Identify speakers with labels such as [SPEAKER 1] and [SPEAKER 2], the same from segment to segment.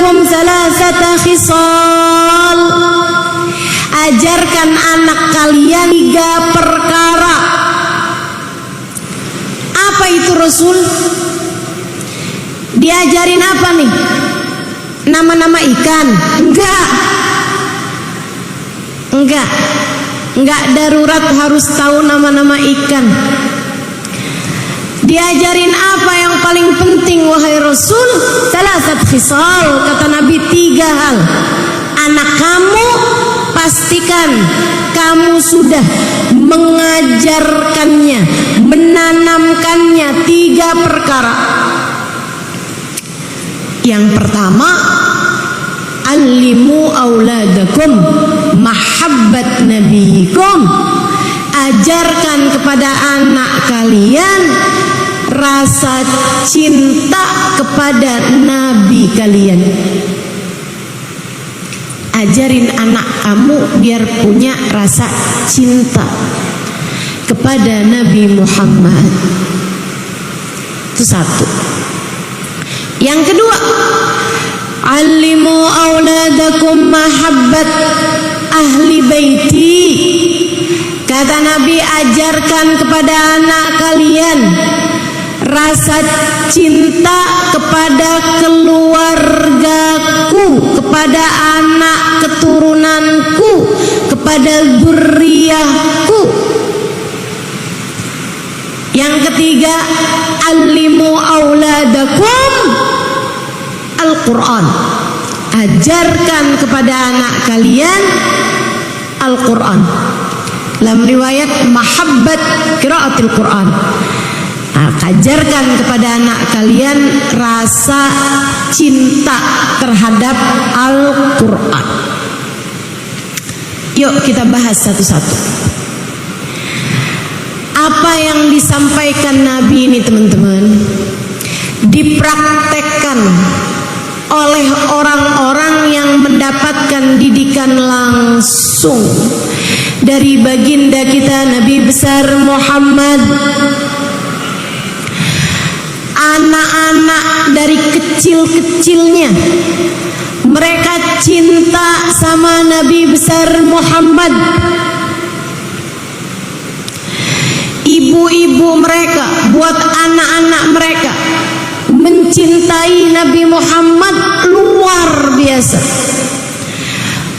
[SPEAKER 1] auladakum salasata khisal. Ajarkan anak kalian 3 perkara. Apa itu Rasul? Diajarin apa nih? Nama-nama ikan? Enggak darurat harus tahu nama-nama ikan. Diajarin apa yang paling penting wahai Rasul? Salasat khisal, kata Nabi, 3 hal. Anak kamu pastikan kamu sudah mengajarkannya, menanamkannya 3 perkara. Yang pertama, allimu auladakum mahabbat nabiyikum. Ajarkan kepada anak kalian rasa cinta kepada nabi kalian. Ajarin anak kamu biar punya rasa cinta kepada Nabi Muhammad. Itu 1. Yang kedua, alimu auladakum mahabbat ahli baiti. Kata Nabi, ajarkan kepada anak kalian rasa cinta kepada keluargaku, kepada anak keturunanku, kepada dzurriyyahku. Yang ketiga, alimu auladakum Al-Quran. Ajarkan kepada anak kalian Al-Quran. Dalam riwayat mahabbat qiraatil Quran. Ajarkan kepada anak kalian rasa cinta terhadap Al-Quran. Yuk kita bahas satu-satu. Apa yang disampaikan Nabi ini teman-teman dipraktekkan oleh orang-orang yang mendapatkan didikan langsung dari baginda kita Nabi besar Muhammad. Anak-anak dari kecil-kecilnya mereka cinta sama Nabi besar Muhammad. Ibu-ibu mereka buat anak-anak mereka mencintai Nabi Muhammad luar biasa.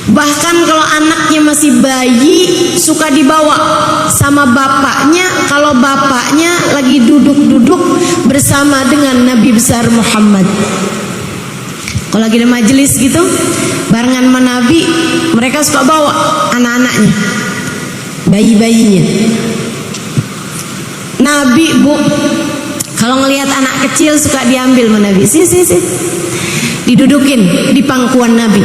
[SPEAKER 1] Bahkan kalau anaknya masih bayi suka dibawa sama bapaknya, kalau bapaknya lagi duduk-duduk bersama dengan Nabi besar Muhammad. Kalau lagi ada majelis gitu barengan sama Nabi, mereka suka bawa anak-anaknya, bayi-bayinya. Nabi, Bu, kalau ngelihat anak kecil suka diambil sama Nabi, sini, didudukin di pangkuan Nabi.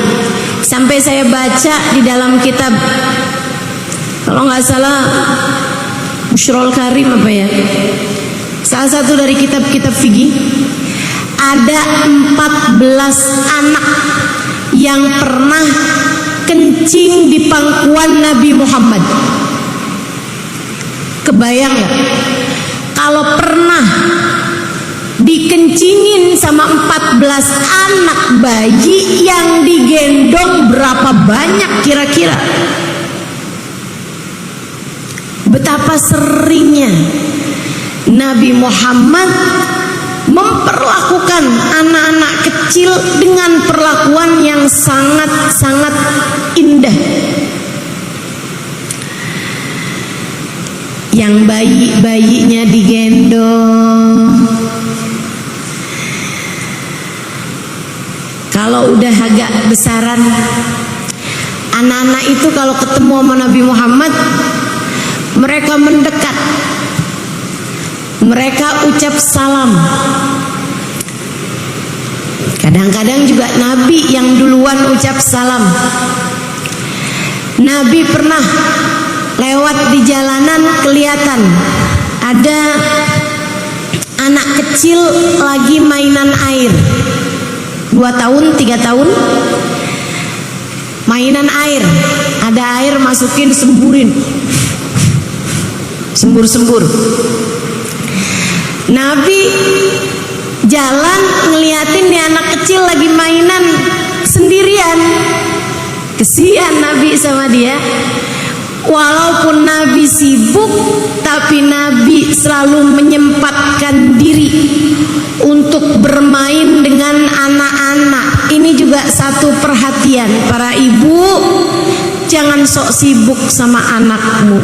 [SPEAKER 1] Sampai saya baca di dalam kitab, kalau nggak salah Bushrul Karim apa ya, salah satu dari kitab-kitab fikih, ada 14 anak yang pernah kencing di pangkuan Nabi Muhammad. Kebayang nggak? Kalau pernah dikencingin sama 14 anak bayi, yang digendong berapa banyak kira-kira? Betapa seringnya Nabi Muhammad memperlakukan anak-anak kecil dengan perlakuan yang sangat-sangat indah. Yang bayi-bayinya digendong. Kalau udah agak besaran, anak-anak itu kalau ketemu sama Nabi Muhammad, mereka mendekat, mereka ucap salam. Kadang-kadang juga Nabi yang duluan ucap salam. Nabi pernah lewat di jalanan, kelihatan ada anak kecil lagi mainan air, 2 tahun, 3 tahun, mainan air, ada air masukin, semburin, sembur-sembur. Nabi jalan ngeliatin nih anak kecil lagi mainan sendirian. Kesian Nabi sama dia. Walaupun Nabi sibuk, tapi Nabi selalu menyempatkan diri untuk bermain dengan anak-anak. Ini juga satu perhatian para ibu, jangan sok sibuk sama anakmu.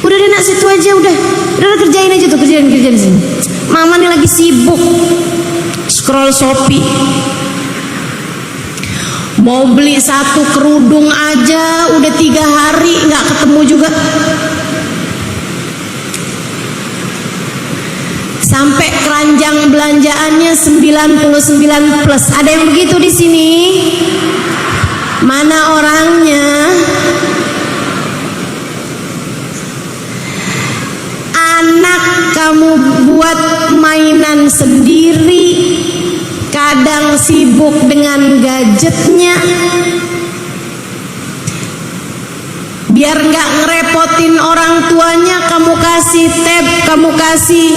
[SPEAKER 1] Udah deh nak, situ aja, udah kerjain aja tuh, kerjain sini. Mama nih lagi sibuk scroll Shopee. Mau beli satu kerudung aja udah 3 hari nggak ketemu juga. Sampai keranjang belanjaannya 99 plus. Ada yang begitu di sini? Mana orangnya? Anak kamu buat mainan sendiri, kadang sibuk dengan gadgetnya. Biar nggak ngerepotin orang tuanya, kamu kasih tab, kamu kasih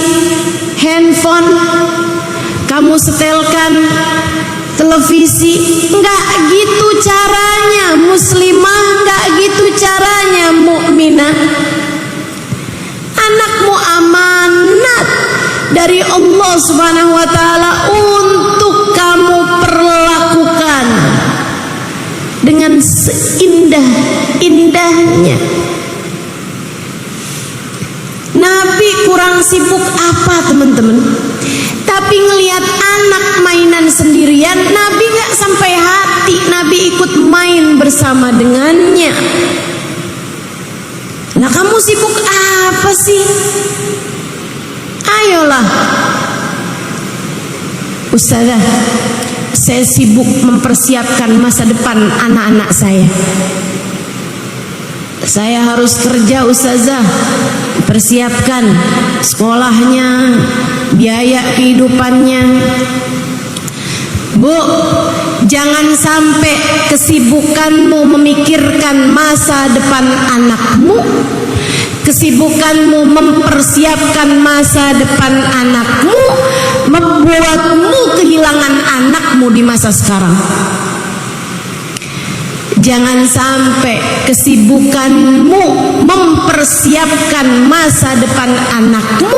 [SPEAKER 1] handphone, kamu setelkan televisi. Nggak gitu caranya muslimah, nggak gitu caranya mukminah. Anakmu amanat dari Allah Subhanahu wa taala untuk kamu perlakukan dengan seindah-indahnya. Nabi kurang sibuk apa teman-teman? Tapi ngelihat anak mainan sendirian, Nabi gak sampai hati. Nabi ikut main bersama dengannya. Nah, kamu sibuk apa sih? Ayolah, Ustazah, saya sibuk mempersiapkan masa depan anak-anak saya. Saya harus kerja Ustazah, persiapkan sekolahnya, biaya kehidupannya. Bu, jangan sampai kesibukanmu memikirkan masa depan anakmu, kesibukanmu mempersiapkan masa depan anakmu, membuatmu kehilangan anakmu di masa sekarang. Jangan sampai kesibukanmu mempersiapkan masa depan anakmu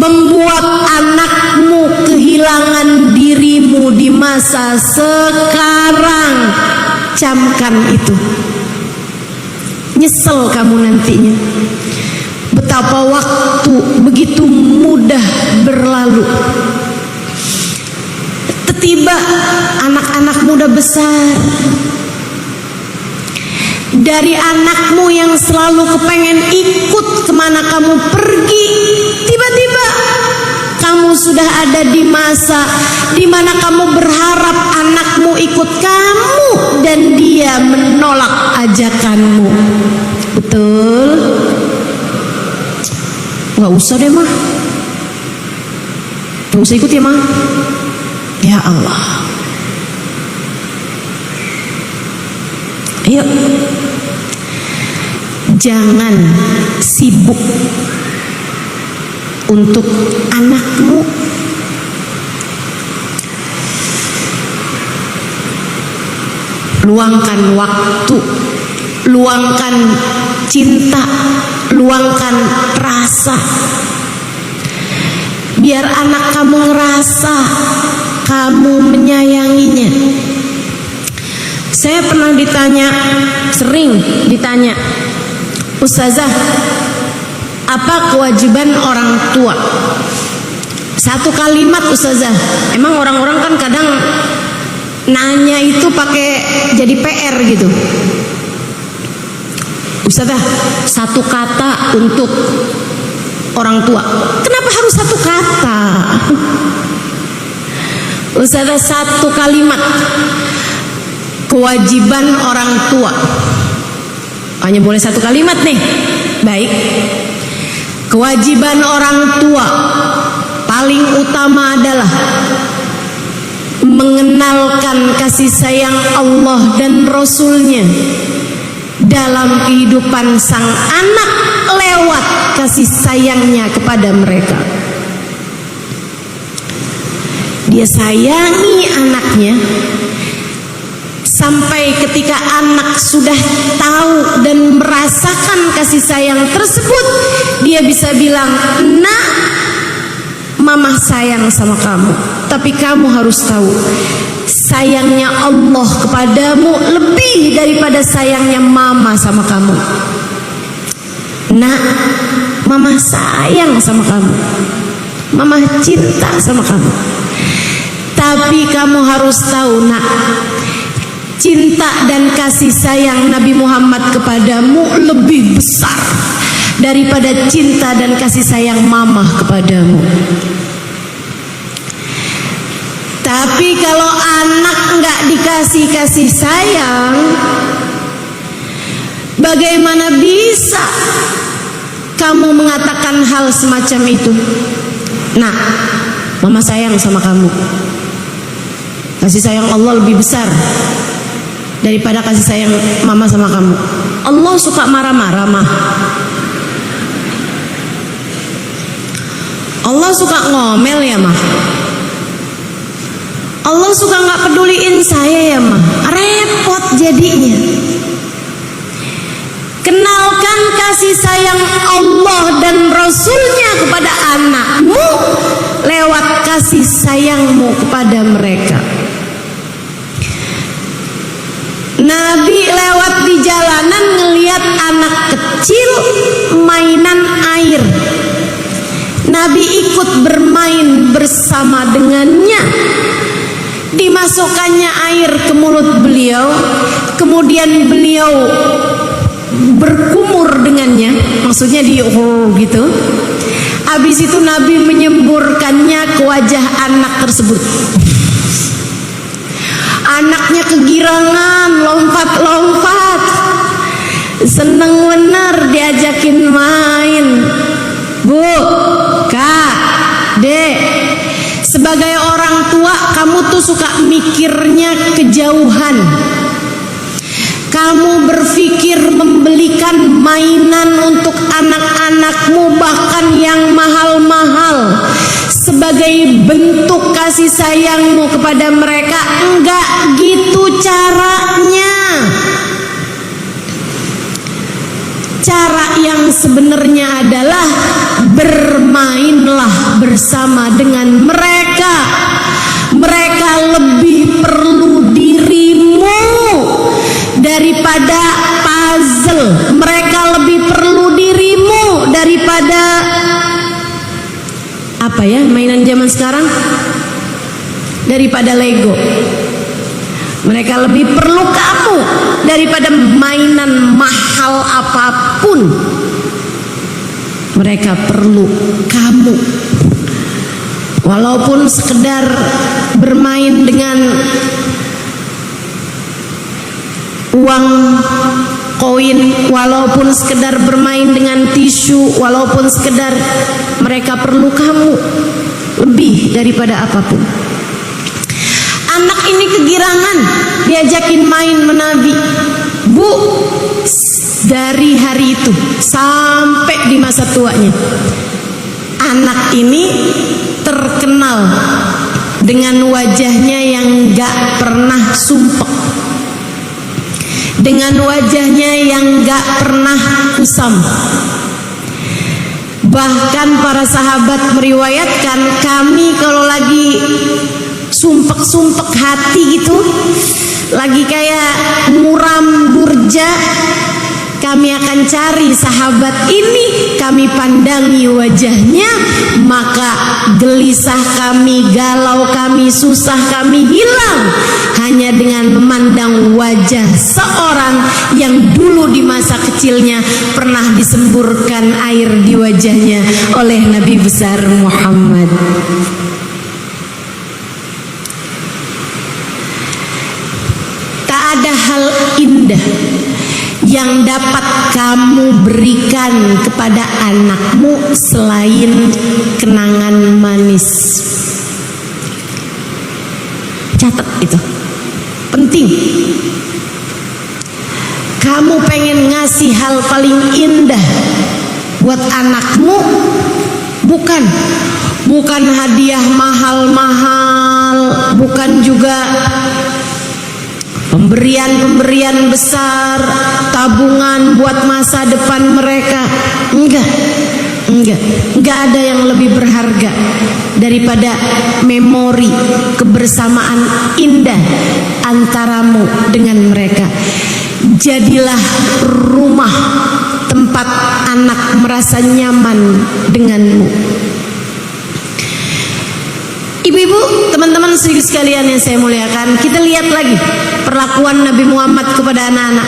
[SPEAKER 1] membuat anakmu kehilangan dirimu di masa sekarang. Camkan itu. Nyesel kamu nantinya. Betapa waktu begitu mudah berlalu. Tiba anak-anak muda besar. Dari anakmu yang selalu kepengen ikut kemana kamu pergi, tiba-tiba kamu sudah ada di masa di mana kamu berharap anakmu ikut kamu dan dia menolak ajakanmu. Betul? Gak usah deh mah, gak usah ikut ya mah. Ya Allah, ayo, jangan sibuk untuk anakmu. Luangkan waktu, luangkan cinta, luangkan rasa, biar anak kamu ngerasa kamu menyayanginya. Saya pernah sering ditanya, Ustazah, apa kewajiban orang tua? Satu kalimat Ustazah, emang orang-orang kan kadang nanya itu pakai jadi PR gitu. Ustazah, satu kata untuk orang tua. Kenapa harus satu kata? Ustazah, satu kalimat. Kewajiban orang tua. Hanya boleh satu kalimat nih. Baik. Kewajiban orang tua paling utama adalah mengenalkan kasih sayang Allah dan Rasulnya dalam kehidupan sang anak lewat kasih sayangnya kepada mereka. dia sayangi anaknya, sampai ketika anak sudah tahu dan merasakan kasih sayang tersebut, dia bisa bilang, "Nak, mama sayang sama kamu, tapi kamu harus tahu sayangnya Allah kepadamu lebih daripada sayangnya mama sama kamu. Nak, mama sayang sama kamu, mama cinta sama kamu, tapi kamu harus tahu, nak, cinta dan kasih sayang Nabi Muhammad kepadamu lebih besar daripada cinta dan kasih sayang mama kepadamu." Tapi kalau anak nggak dikasih kasih sayang, bagaimana bisa kamu mengatakan hal semacam itu? Nah, mama sayang sama kamu, kasih sayang Allah lebih besar daripada kasih sayang mama sama kamu. Allah suka marah-marah mah. Allah suka ngomel ya mah. Allah suka nggak peduliin saya ya mah. Repot jadinya. Kenalkan kasih sayang Allah dan Rasulnya kepada anakmu lewat kasih sayangmu kepada mereka. Nabi lewat di jalanan ngelihat anak kecil mainan air. Nabi ikut bermain bersama dengannya. Dimasukkannya air ke mulut beliau, kemudian beliau berkumur dengannya, maksudnya gitu. Habis itu Nabi menyemburkannya ke wajah anak tersebut. Anaknya kegirangan, lompat-lompat, seneng bener diajakin main. Bu, Kak, Dek, sebagai orang tua kamu tuh suka mikirnya kejauhan. Kamu berpikir membelikan mainan untuk anak-anakmu, bahkan yang mahal-mahal, sebagai bentuk kasih sayangmu kepada mereka. Enggak gitu caranya. Cara yang sebenarnya adalah bermainlah bersama dengan mereka. Mereka lebih perlu dirimu daripada puzzle. Mereka lebih perlu dirimu daripada apa ya, mainan zaman sekarang, daripada Lego. Mereka lebih perlu kamu daripada mainan mahal apapun. Mereka perlu kamu. Walaupun sekedar bermain dengan uang koin, walaupun sekedar bermain dengan tisu, walaupun sekedar, mereka perlu kamu lebih daripada apapun. Anak ini kegirangan diajakin main Nabi. Bu, dari hari itu sampai di masa tuanya, anak ini terkenal dengan wajahnya yang gak pernah sumpek, dengan wajahnya yang gak pernah kusam. Bahkan para sahabat meriwayatkan, kami kalau lagi sumpek-sumpek hati gitu, lagi kayak muram durja, kami akan cari sahabat ini, kami pandangi wajahnya, maka gelisah kami, galau kami, susah kami hilang hanya dengan memandang wajah seorang yang dulu di masa kecilnya pernah disemburkan air di wajahnya oleh Nabi besar Muhammad. Tak ada hal indah yang dapat kamu berikan kepada anakmu selain kenangan manis. Catat itu, penting. Kamu pengen ngasih hal paling indah buat anakmu, bukan bukan hadiah mahal-mahal, bukan juga pemberian-pemberian besar, tabungan buat masa depan mereka. Enggak ada yang lebih berharga daripada memori kebersamaan indah antaramu dengan mereka. Jadilah rumah tempat anak merasa nyaman denganmu. Ibu-ibu, teman-teman sekalian yang saya muliakan, kita lihat lagi perlakuan Nabi Muhammad kepada anak-anak,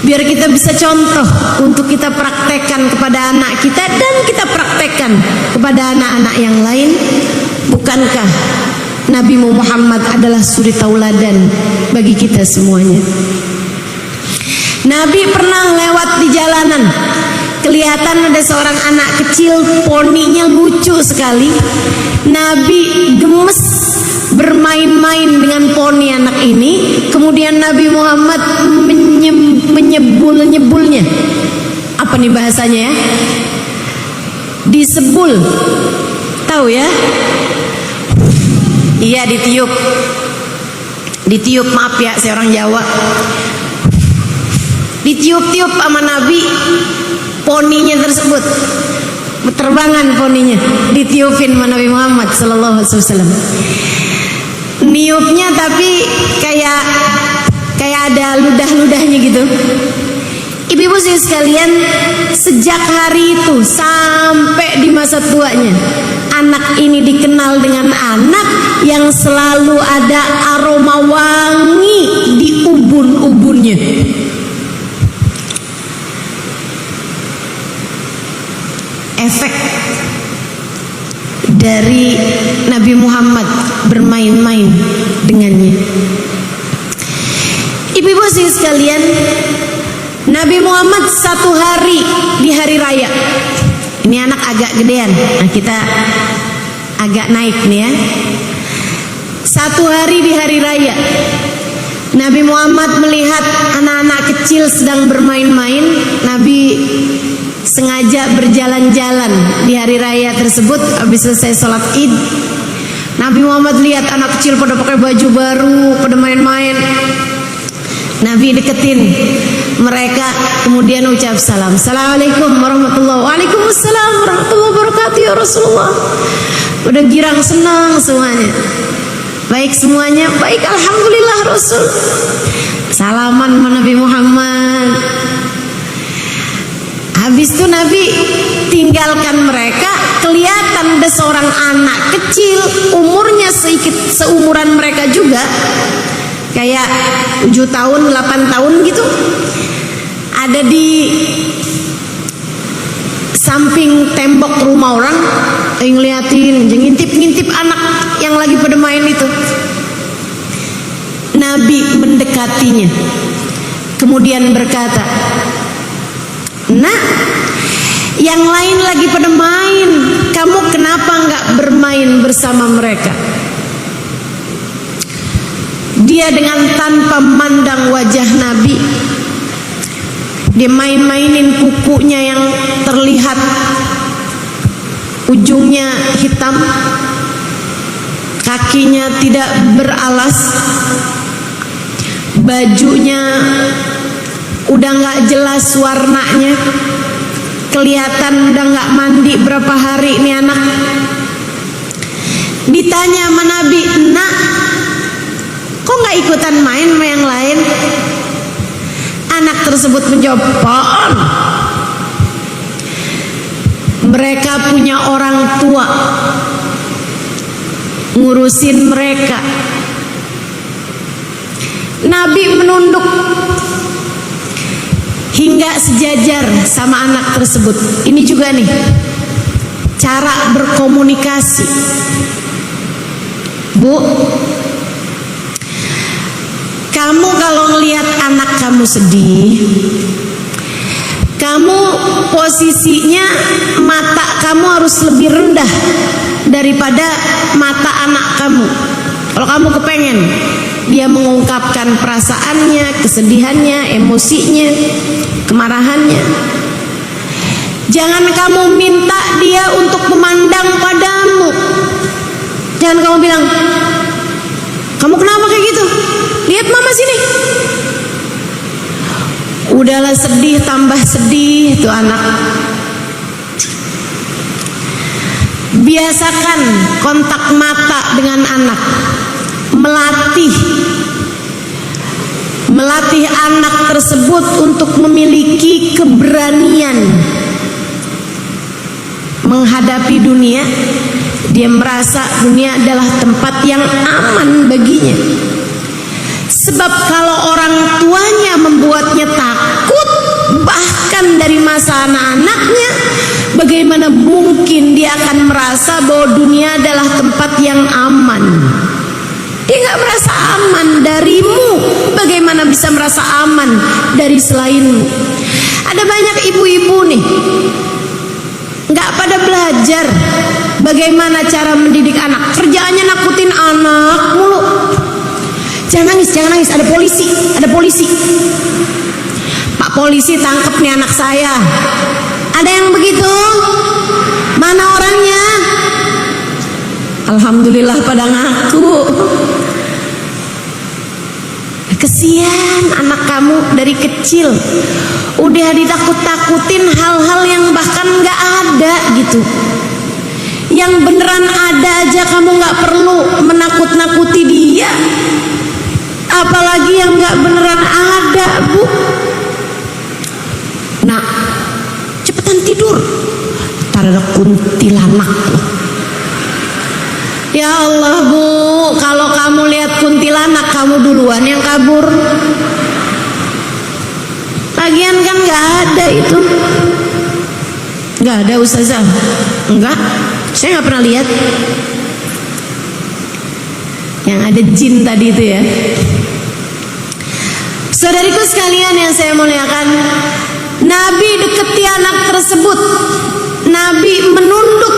[SPEAKER 1] biar kita bisa contoh untuk kita praktekkan kepada anak kita dan kita praktekkan kepada anak-anak yang lain. Bukankah Nabi Muhammad adalah suri tauladan bagi kita semuanya? Nabi pernah lewat di jalanan, kelihatan ada seorang anak kecil, poninya lucu sekali. Nabi gemes bermain-main dengan poni anak ini. Kemudian Nabi Muhammad menyebul-nyebulnya. Apa nih bahasanya ya? Disebul. Tahu ya? Iya, ditiup. Ditiup, maaf ya, saya orang Jawa. Ditiup-tiup sama Nabi poninya tersebut. Terbangan poninya, ditiupin sama Nabi Muhammad sallallahu alaihi wasallam. Niupnya tapi kayak ada ludah-ludahnya gitu. Ibu-ibu sekalian, sejak hari itu sampai di masa tuanya, anak ini dikenal dengan anak yang selalu ada aroma wangi di ubun-ubunnya. Efek dari Nabi Muhammad bermain-main dengannya. Ibu-ibu sekalian, Nabi Muhammad satu hari di hari raya, ini anak agak gedean, nah kita agak naik nih ya. Satu hari di hari raya, Nabi Muhammad melihat anak-anak kecil sedang bermain-main. Nabi sengaja berjalan-jalan di hari raya tersebut. Habis selesai sholat id, Nabi Muhammad lihat anak kecil pada pakai baju baru, pada main-main. Nabi deketin mereka, kemudian ucap salam. Assalamualaikum warahmatullahi wabarakatuh. Waalaikumsalam warahmatullahi wabarakatuh ya Rasulullah. Udah girang, senang semuanya. Baik semuanya, baik, alhamdulillah Rasul. Salaman sama Nabi Muhammad. Habis itu Nabi tinggalkan mereka. Kelihatan ada seorang anak kecil, umurnya sedikit seumuran mereka juga, kayak 7 tahun, 8 tahun gitu. Ada di samping tembok rumah orang, ngeliatin, ngintip-ngintip anak yang lagi pada main itu. Nabi mendekatinya, kemudian berkata, "Nak, yang lain lagi pada main, kamu kenapa nggak bermain bersama mereka?" Dia dengan tanpa memandang wajah Nabi, dia main-mainin kukunya yang terlihat ujungnya hitam, kakinya tidak beralas, bajunya udah nggak jelas warnanya, kelihatan udah nggak mandi berapa hari ini anak. Ditanya sama Nabi, "Nak, kok nggak ikutan main sama yang lain?" Anak tersebut menjawab, "Apaan? Mereka punya orang tua ngurusin mereka." Nabi menunduk hingga sejajar sama anak tersebut. Ini juga nih cara berkomunikasi. Bu, kamu kalau ngelihat anak kamu sedih, kamu posisinya mata kamu harus lebih rendah daripada mata anak kamu. Kalau kamu kepengen dia mengungkapkan perasaannya, kesedihannya, emosinya, kemarahannya, Jangan kamu minta dia untuk memandang padamu. Jangan kamu bilang, kamu kenapa kayak gitu? Lihat mama sini. Udahlah sedih tambah sedih tuh anak. Biasakan kontak mata dengan anak. Melatih anak tersebut untuk memiliki keberanian menghadapi dunia. Dia merasa dunia adalah tempat yang aman baginya. Sebab kalau orang tuanya membuatnya takut, bahkan dari masa anak-anaknya, bagaimana mungkin dia akan merasa bahwa dunia adalah tempat yang aman? Dia gak merasa aman darimu. Bagaimana bisa merasa aman dari selainmu? Ada banyak ibu-ibu nih, gak pada belajar bagaimana cara mendidik anak. Kerjaannya nakutin anak mulu. Jangan nangis, jangan nangis, ada polisi. Pak polisi tangkep nih anak saya. Ada yang begitu? Mana orangnya? Alhamdulillah pada ngaku. Kesian anak kamu dari kecil udah ditakut-takutin hal-hal yang bahkan gak ada gitu. Yang beneran ada aja kamu gak perlu menakut-nakuti dia, apalagi yang gak beneran ada, Bu. Nah, cepetan tidur, ntar ada kuntilanak loh. Ya Allah, Bu, kalau kamu lihat kuntilanak kamu duluan yang kabur. Lagian kan gak ada itu. Gak ada, Ustazah. Enggak, saya gak pernah lihat. Yang ada jin tadi itu ya. Saudariku sekalian yang saya muliakan, Nabi deketi anak tersebut. Nabi menunduk.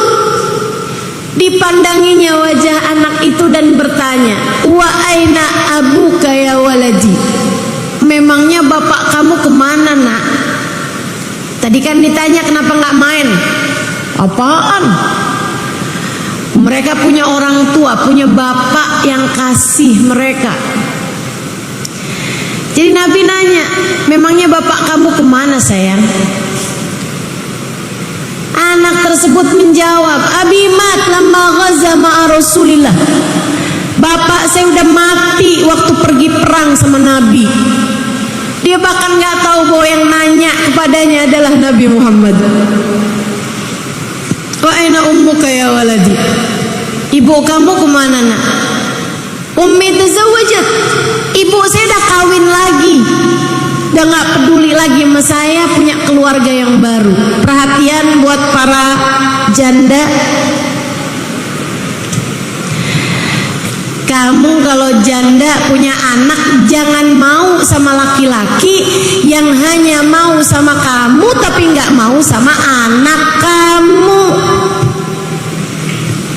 [SPEAKER 1] Dipandanginya wajah anak itu dan bertanya, wa aina abuka ya waladi? Memangnya bapak kamu kemana, nak? Tadi kan ditanya kenapa nggak main. Apaan? Mereka punya orang tua, punya bapak yang kasih mereka. Jadi Nabi nanya, memangnya bapak kamu kemana, sayang? Anak tersebut menjawab, Abi mat lamma ghaza ma'a Rasulillah. Bapak saya udah mati waktu pergi perang sama Nabi. Dia bahkan gak tahu bahwa yang nanya kepadanya adalah Nabi Muhammad. Wa aina ummuka ya waladi? Ibu kamu kemana, nak? Ummi tazawwajat. Ibu saya udah kawin lagi. Udah gak peduli lagi sama saya, punya keluarga yang baru. Perhatian buat para janda. Kamu kalau janda punya anak, jangan mau sama laki-laki yang hanya mau sama kamu tapi gak mau sama anak kamu.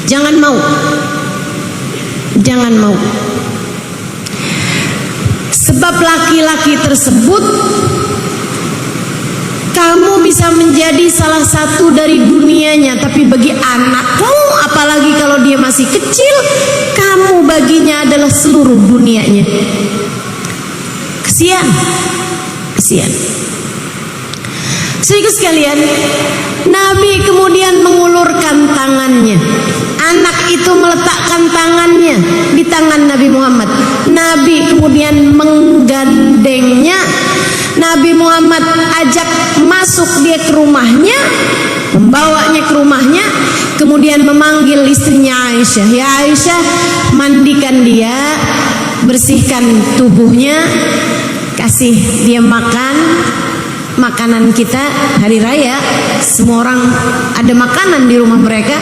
[SPEAKER 1] Jangan mau. Jangan mau. Sebab laki-laki tersebut, kamu bisa menjadi salah satu dari dunianya, tapi bagi anakmu, apalagi kalau dia masih kecil, kamu baginya adalah seluruh dunianya. Kesian. Saudara sekalian, Nabi kemudian mengulurkan tangannya. Anak itu meletakkan tangannya di tangan Nabi Muhammad. Nabi kemudian menggandengnya. Nabi Muhammad ajak masuk dia ke rumahnya, membawanya ke rumahnya, kemudian memanggil istrinya Aisyah. Ya Aisyah, mandikan dia, bersihkan tubuhnya, kasih dia makan. Makanan kita hari raya, semua orang ada makanan di rumah mereka.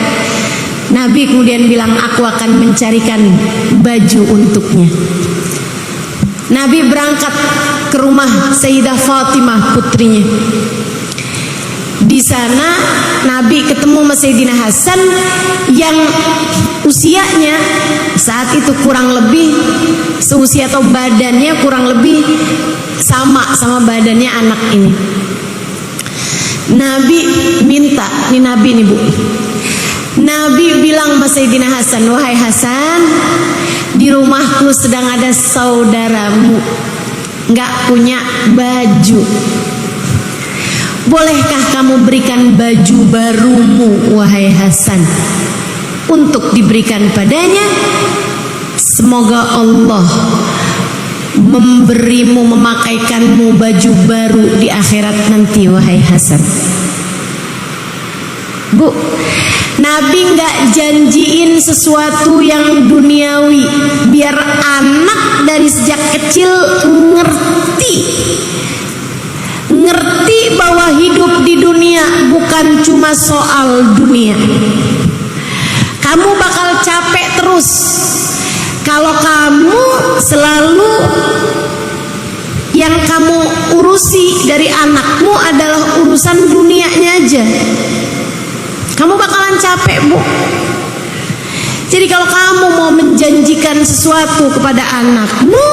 [SPEAKER 1] Nabi kemudian bilang, aku akan mencarikan baju untuknya. Nabi berangkat ke rumah Sayyidah Fatimah putrinya. Di sana Nabi ketemu sama Sayyidina Hasan yang usianya saat itu kurang lebih seusia atau badannya kurang lebih sama badannya anak ini. Nabi minta, ini Nabi nih Bu. Nabi bilang sama Sayyidina Hasan, wahai Hasan, di rumahku sedang ada saudaramu nggak punya baju. Bolehkah kamu berikan baju barumu, wahai Hasan, untuk diberikan padanya? Semoga Allah memberimu, memakaikanmu baju baru di akhirat nanti, wahai Hasan. Bu, Nabi nggak janjiin sesuatu yang duniawi, biar anak dari sejak kecil ngerti bahwa hidup di dunia bukan cuma soal dunia. Kamu bakal capek terus kalau kamu selalu yang kamu urusi dari anakmu adalah urusan dunianya aja. Kamu bakalan capek, Bu. Jadi kalau kamu mau menjanjikan sesuatu kepada anakmu,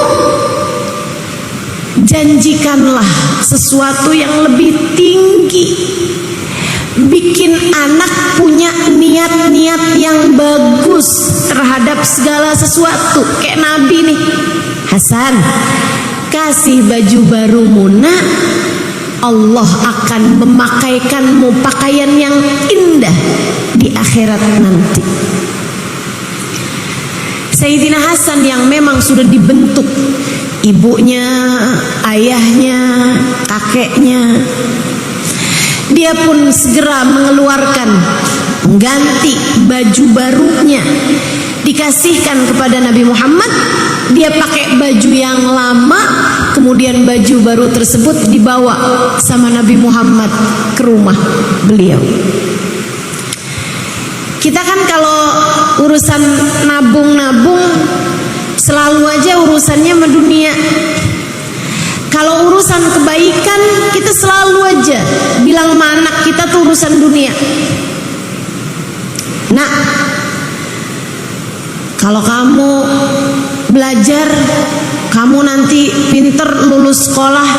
[SPEAKER 1] janjikanlah sesuatu yang lebih tinggi. Bikin anak punya niat-niat yang bagus terhadap segala sesuatu. Kayak Nabi nih, Hasan, kasih baju barumu nak, Allah akan memakaikanmu pakaian yang indah di akhirat nanti. Sayyidina Hasan yang memang sudah dibentuk ibunya, ayahnya, kakeknya, dia pun segera mengeluarkan, mengganti baju barunya, dikasihkan kepada Nabi Muhammad. Dia pakai baju yang lama, kemudian baju baru tersebut dibawa sama Nabi Muhammad ke rumah beliau. Kita kan kalau urusan nabung-nabung selalu aja urusannya sama dunia. Kalau urusan kebaikan kita selalu aja bilang sama anak kita tuh urusan dunia. Nah, kalau kamu belajar, kamu nanti pinter, lulus sekolah,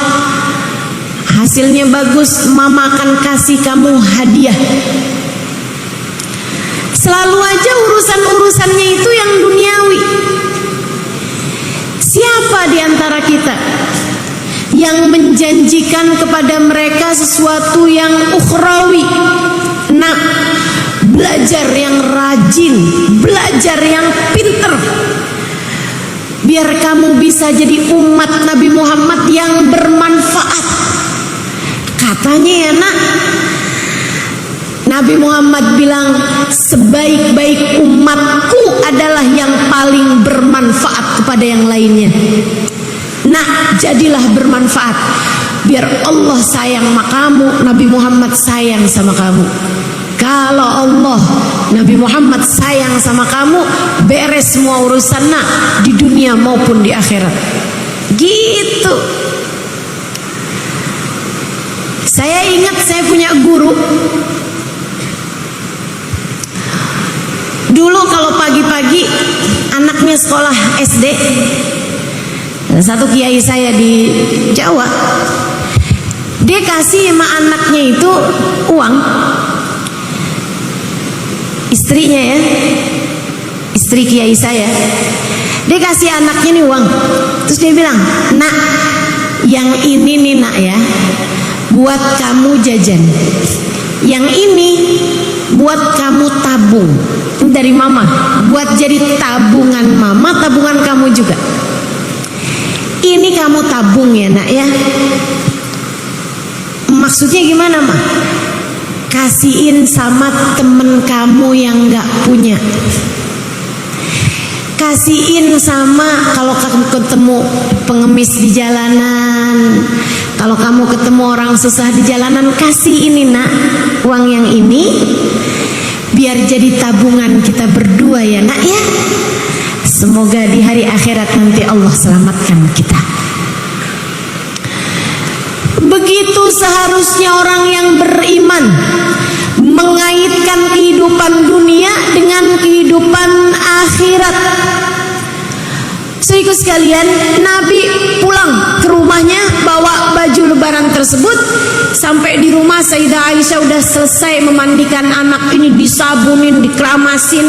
[SPEAKER 1] hasilnya bagus, mama akan kasih kamu hadiah. Selalu aja urusan-urusannya itu yang duniawi. Siapa di antara kita yang menjanjikan kepada mereka sesuatu yang ukhrawi? Nah, belajar yang rajin, belajar yang pinter, biar kamu bisa jadi umat Nabi Muhammad yang bermanfaat. Katanya ya nak, Nabi Muhammad bilang sebaik-baik umatku adalah yang paling bermanfaat kepada yang lainnya. Nah, jadilah bermanfaat, biar Allah sayang sama kamu, Nabi Muhammad sayang sama kamu. Kalau Allah, Nabi Muhammad sayang sama kamu, beres semua urusan nak, di dunia maupun di akhirat. Gitu. Saya ingat saya punya guru. Dulu kalau pagi-pagi anaknya sekolah SD, satu kiai saya di Jawa, dia kasih sama anaknya itu uang. Istrinya ya, istri kiai saya, dia kasih anaknya nih uang. Terus dia bilang, nak, yang ini nih nak ya, buat kamu jajan. Yang ini buat kamu tabung. Dari mama, buat jadi tabungan mama, tabungan kamu juga. Ini kamu tabung ya nak ya. Maksudnya gimana mah? Kasihin sama temen kamu yang gak punya. Kasihin sama kalau kamu ketemu pengemis di jalanan, kalau kamu ketemu orang susah di jalanan, kasih ini nak, uang yang ini, biar jadi tabungan kita berdua ya nak ya. Semoga di hari akhirat nanti Allah selamatkan kita. Begitu seharusnya orang yang beriman mengaitkan kehidupan dunia dengan kehidupan akhirat. Saudaraku sekalian, Nabi pulang ke rumahnya bawa baju lebaran tersebut. Sampai di rumah Sayyidah Aisyah udah selesai memandikan anak ini, disabunin, dikeramasin.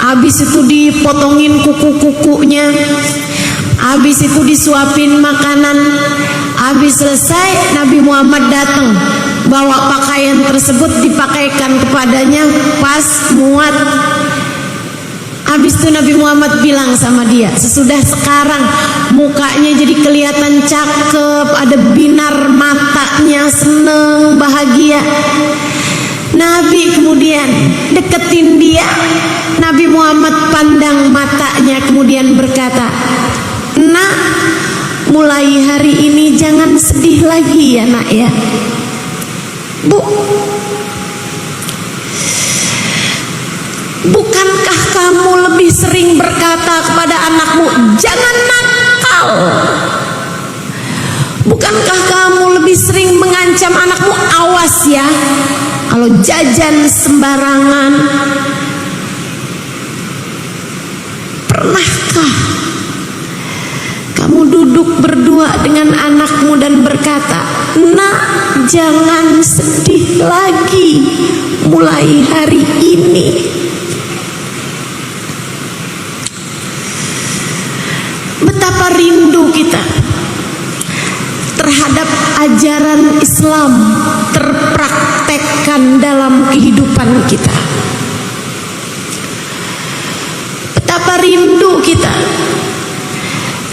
[SPEAKER 1] Habis itu dipotongin kuku-kukunya. Habis itu disuapin makanan. Habis selesai, Nabi Muhammad datang bawa pakaian tersebut dipakaikan kepadanya pas muat. Habis itu Nabi Muhammad bilang sama dia, sesudah sekarang mukanya jadi kelihatan cakep, ada binar matanya, seneng, bahagia. Nabi kemudian deketin dia. Nabi Muhammad pandang matanya kemudian berkata, "Nak, mulai hari ini jangan sedih lagi ya nak ya." Bu, bukankah kamu lebih sering berkata kepada anakmu, jangan nakal? Bukankah kamu lebih sering mengancam anakmu, awas ya kalau jajan sembarangan? Pernahkah kamu duduk berdua dengan anakmu dan berkata, "Nak, jangan sedih lagi mulai hari ini"? Betapa rindu kita terhadap ajaran Islam terpraktekkan dalam kehidupan kita. Betapa rindu kita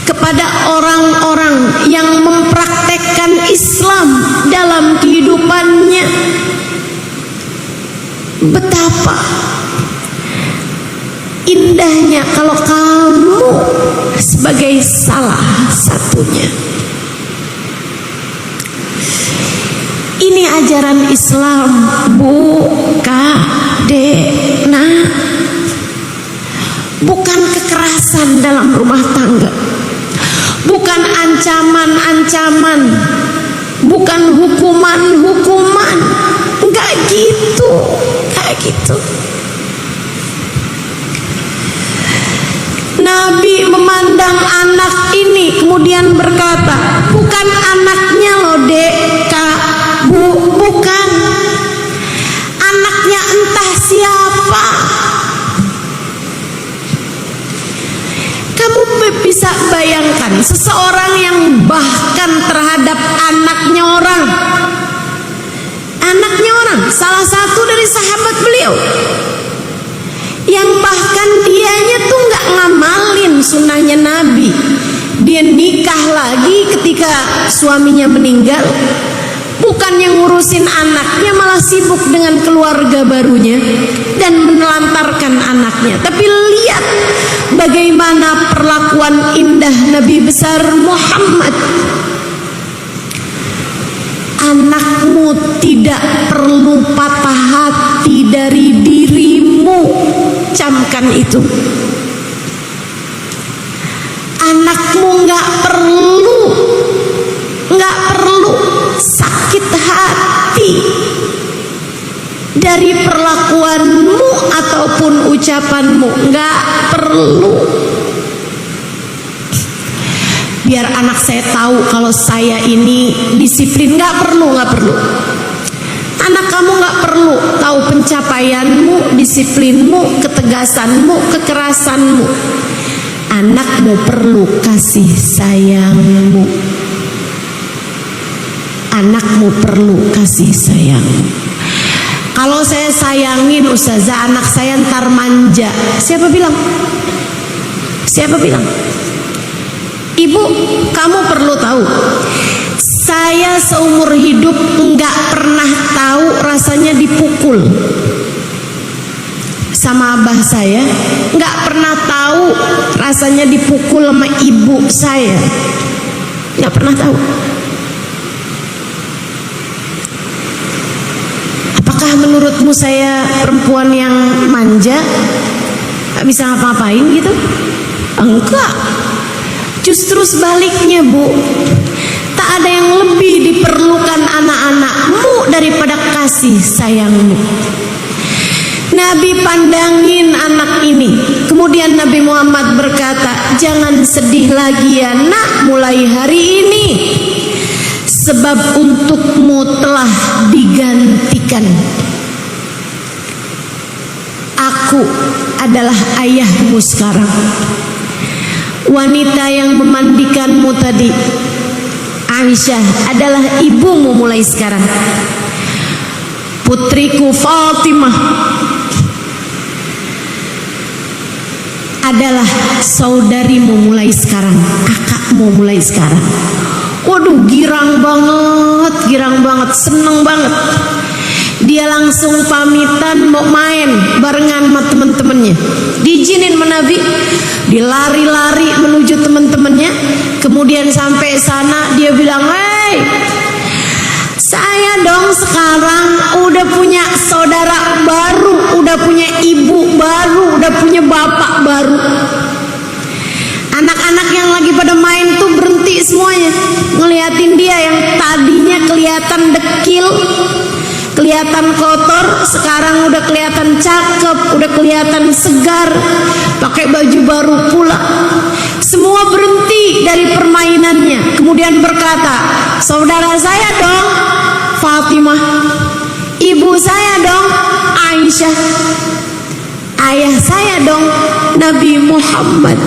[SPEAKER 1] kepada orang-orang yang mempraktekkan Islam dalam kehidupannya. Betapa indahnya kalau kamu sebagai salah satunya. Ini ajaran Islam, Bu, Kak, Dek, Nak. Bukan kekerasan dalam rumah tangga, bukan ancaman-ancaman, bukan hukuman-hukuman. Enggak gitu, enggak gitu. Nabi memandang anak ini kemudian berkata, bukan anaknya loh Dek, Kak, Bu, bukan. Anaknya entah siapa. Kamu bisa bayangkan seseorang yang bahkan terhadap anaknya orang, salah satu dari sahabat beliau, yang bahkan dianya tuh nggak ngamalin sunnahnya Nabi. Dia nikah lagi ketika suaminya meninggal, bukan yang ngurusin anaknya, malah sibuk dengan keluarga barunya dan menelantarkan anaknya. Tapi lihat bagaimana perlakuan indah Nabi besar Muhammad. Anakmu tidak perlu patah hati dari dirimu, camkan itu. Anakmu nggak perlu sakit hati dari perlakuanmu ataupun ucapanmu, nggak perlu. Biar anak saya tahu kalau saya ini disiplin, nggak perlu. Anak kamu nggak perlu tahu pencapaianmu, disiplinmu, ketegasanmu, kekerasanmu. Anakmu perlu kasih sayangmu. Anakmu perlu kasih sayangmu. Kalau saya sayangin Ustazah, anak saya ntar manja. Siapa bilang? Ibu, kamu perlu tahu, saya seumur hidup nggak pernah tahu rasanya dipukul sama abah saya, nggak pernah tahu rasanya dipukul sama ibu saya, nggak pernah tahu. Apakah menurutmu saya perempuan yang manja, nggak bisa ngapa-ngapain gitu? Enggak. Justru sebaliknya, Bu. Tak ada yang lebih diperlukan anak-anakmu daripada kasih sayangmu. Nabi pandangin anak ini. Kemudian Nabi Muhammad Muhammad berkata, jangan sedih lagi ya nak mulai hari ini, sebab untukmu telah digantikan. Aku adalah ayahmu sekarang. Wanita yang memandikanmu tadi, Aisyah, adalah ibumu mulai sekarang. Putriku Fatimah adalah saudarimu mulai sekarang, kakakmu mulai sekarang. Waduh, girang banget, seneng banget. Dia langsung pamitan mau main barengan sama temen-temennya. Diizinin sama Nabi, dilari-lari menuju temen-temennya. Kemudian sampai sana dia bilang, "Hei, saya dong sekarang udah punya saudara baru, udah punya ibu baru, udah punya bapak baru." Anak-anak yang lagi pada main tuh berhenti semuanya, ngeliatin dia yang tadinya kelihatan dekil, kelihatan kotor, sekarang udah kelihatan cakep, udah kelihatan segar, pakai baju baru pula. Semua berhenti dari permainannya, kemudian berkata, "Saudara saya dong Fatimah, ibu saya dong Aisyah, ayah saya dong Nabi Muhammad."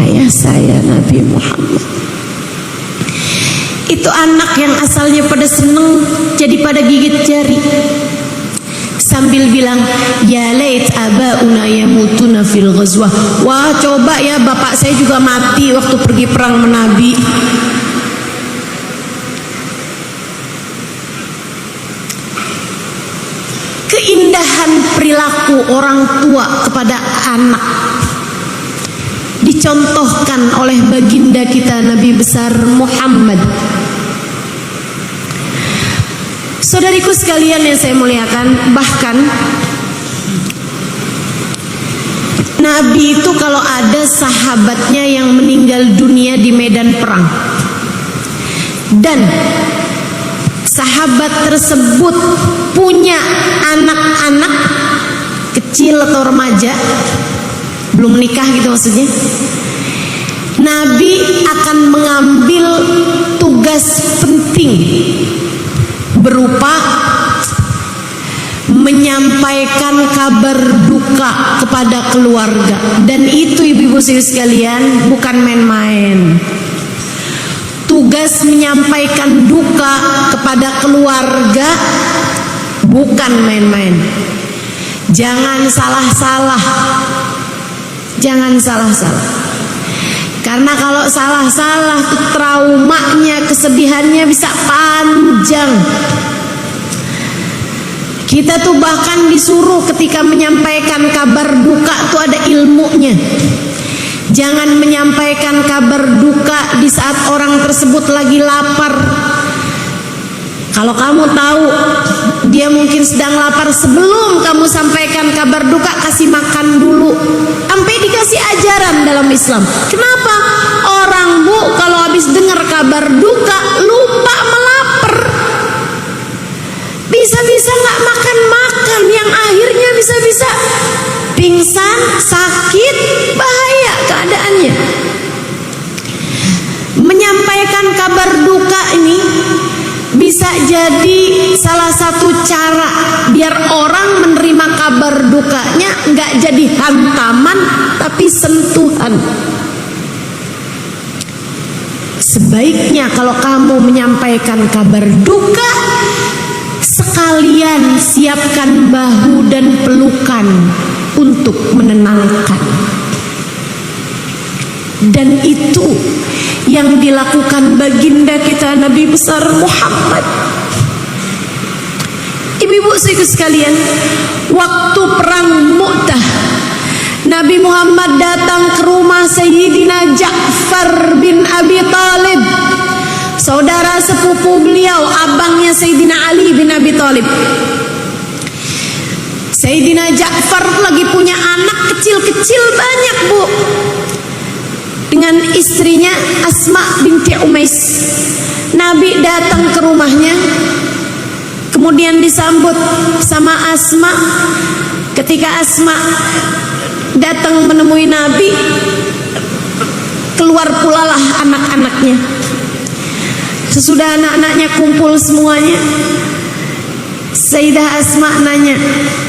[SPEAKER 1] Ayah saya Nabi Muhammad. Itu anak yang asalnya pada seneng jadi pada gigit jari sambil bilang, "Ya lait abauna yamutuna fil ghazwah." Wah, coba ya bapak saya juga mati waktu pergi perang sama Nabi. Keindahan perilaku orang tua kepada anak dicontohkan oleh baginda kita Nabi besar Muhammad. Saudariku sekalian yang saya muliakan, bahkan Nabi itu kalau ada sahabatnya yang meninggal dunia di medan perang dan sahabat tersebut punya anak-anak kecil atau remaja, belum menikah gitu maksudnya, Nabi akan mengambil tugas penting berupa menyampaikan kabar duka kepada keluarga. Dan itu ibu-ibu sekalian bukan main-main. Tugas menyampaikan duka kepada keluarga bukan main-main. Jangan salah-salah. Jangan salah-salah. Karena kalau salah-salah traumanya, kesedihannya bisa panjang. Kita tuh bahkan disuruh ketika menyampaikan kabar duka tuh ada ilmunya. Jangan menyampaikan kabar duka di saat orang tersebut lagi lapar. Kalau kamu tahu dia mungkin sedang lapar, sebelum kamu sampaikan kabar duka, kasih makan dulu. Sampai dikasih ajaran dalam Islam. Kenapa? Orang bu kalau habis dengar kabar duka lupa melapar, bisa-bisa nggak makan-makan, yang akhirnya bisa-bisa pingsan, sakit, bahaya keadaannya. Menyampaikan kabar duka ini bisa jadi salah satu cara biar orang menerima kabar dukanya nggak jadi hantaman tapi sentuhan. Sebaiknya kalau kamu menyampaikan kabar duka, sekalian siapkan bahu dan pelukan untuk menenangkan. Dan itu yang dilakukan baginda kita Nabi besar Muhammad. Ibu-ibu sekalian, waktu perang Mu'tah, Nabi Muhammad datang ke rumah Sayyidina Ja'far bin Abi Talib, saudara sepupu beliau, abangnya Sayyidina Ali bin Abi Talib. Sayyidina Ja'far lagi punya anak kecil-kecil banyak bu, dengan istrinya Asma binti Umais. Nabi datang ke rumahnya, kemudian disambut sama Asma. Ketika Ketika Asma datang menemui Nabi, keluar pula lah anak-anaknya. Sesudah anak-anaknya kumpul semuanya, Sayyidah Asma nanya,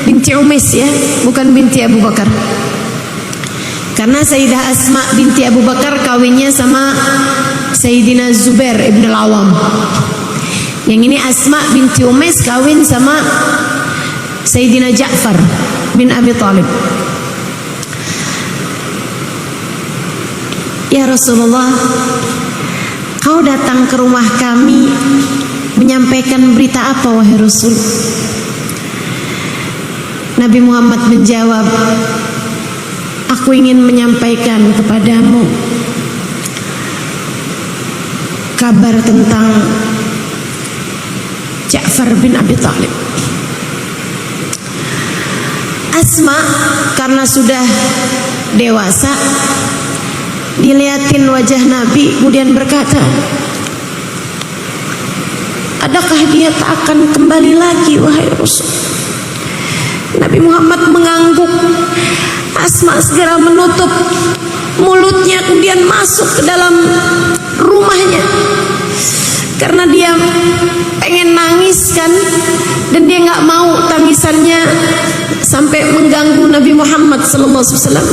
[SPEAKER 1] binti Umais ya, bukan binti Abu Bakar. Karena Sayyidah Asma binti Abu Bakar kawinnya sama Sayyidina Zubair ibn al-Awam. Yang ini Asma binti Umais kawin sama Sayyidina Ja'far bin Abi Thalib. Ya Rasulullah, kau datang ke rumah kami menyampaikan berita apa wahai Rasul? Nabi Muhammad menjawab, aku ingin menyampaikan kepadamu kabar tentang Ja'far bin Abi Thalib. Asma karena sudah dewasa, dilihatin wajah Nabi, kemudian berkata, adakah dia tak akan kembali lagi wahai Rasul? Nabi Muhammad mengangguk. Asma segera menutup mulutnya, kemudian masuk ke dalam rumahnya karena dia pengen nangis kan, dan dia nggak mau tangisannya sampai mengganggu Nabi Muhammad SAW.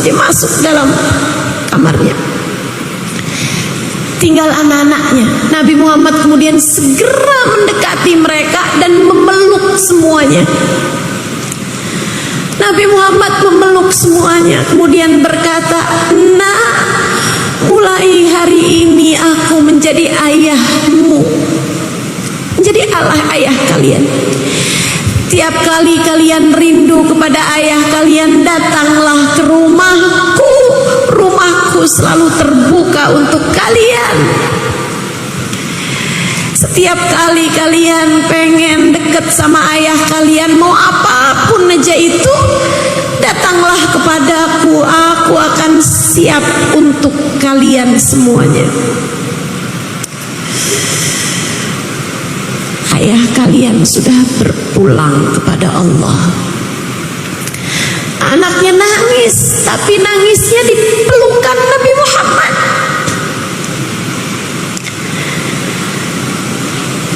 [SPEAKER 1] Dia masuk ke dalam kamarnya, tinggal anak-anaknya. Nabi Muhammad kemudian segera mendekati mereka dan memeluk semuanya. Nabi Muhammad memeluk semuanya, kemudian berkata, nah, mulai hari ini aku menjadi ayahmu, menjadi ayah kalian. Tiap kali kalian rindu kepada ayah kalian, datanglah ke rumahku. Rumahku selalu terbuka untuk kalian. Setiap kali kalian pengen deket sama ayah kalian, mau apapun aja itu, datanglah kepadaku. Aku akan siap untuk kalian semuanya. Ayah kalian sudah berpulang kepada Allah. Anaknya nangis, tapi nangisnya di pelukan Nabi Muhammad.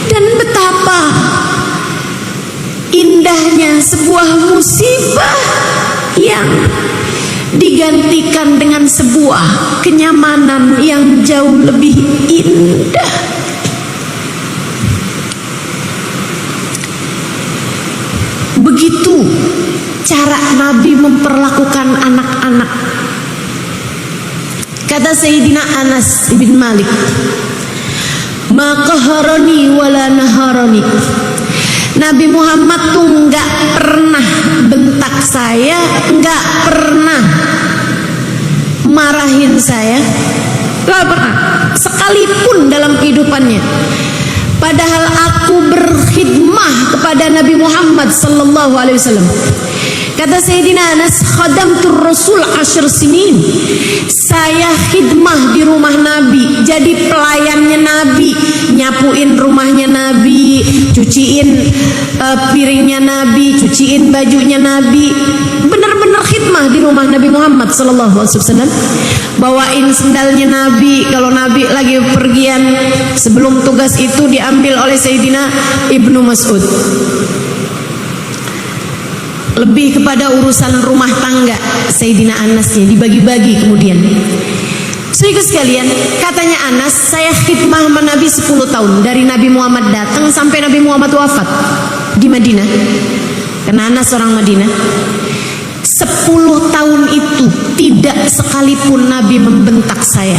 [SPEAKER 1] Dan betapa indahnya sebuah musibah yang digantikan dengan sebuah kenyamanan yang jauh lebih indah. Begitu cara Nabi memperlakukan anak-anak. Kata Sayyidina Anas bin Malik, ma qaharani wala naharani. Nabi Muhammad tuh nggak pernah bentak saya, nggak pernah marahin saya, nggak pernah sekalipun dalam kehidupannya. Padahal aku berkhidmah kepada Nabi Muhammad sallallahu alaihi wasallam. Kata Sayyidina Anas, khadamtur Rasul 10 sinin. Saya khidmah di rumah Nabi, jadi pelayannya Nabi, nyapuin rumahnya Nabi, cuciin piringnya Nabi, cuciin bajunya Nabi. Benar-benar khidmah di rumah Nabi Muhammad sallallahu alaihi wasallam. Bawain sendalnya Nabi kalau Nabi lagi pergian. Sebelum tugas itu diambil oleh Sayyidina Ibnu Mas'ud. Lebih kepada urusan rumah tangga Sayyidina Anasnya dibagi-bagi kemudian. Saudara sekalian, katanya Anas, saya khidmah sama Nabi 10 tahun, dari Nabi Muhammad datang sampai Nabi Muhammad wafat di Madinah. Karena Anas orang Madinah. 10 tahun itu tidak sekalipun Nabi membentak saya.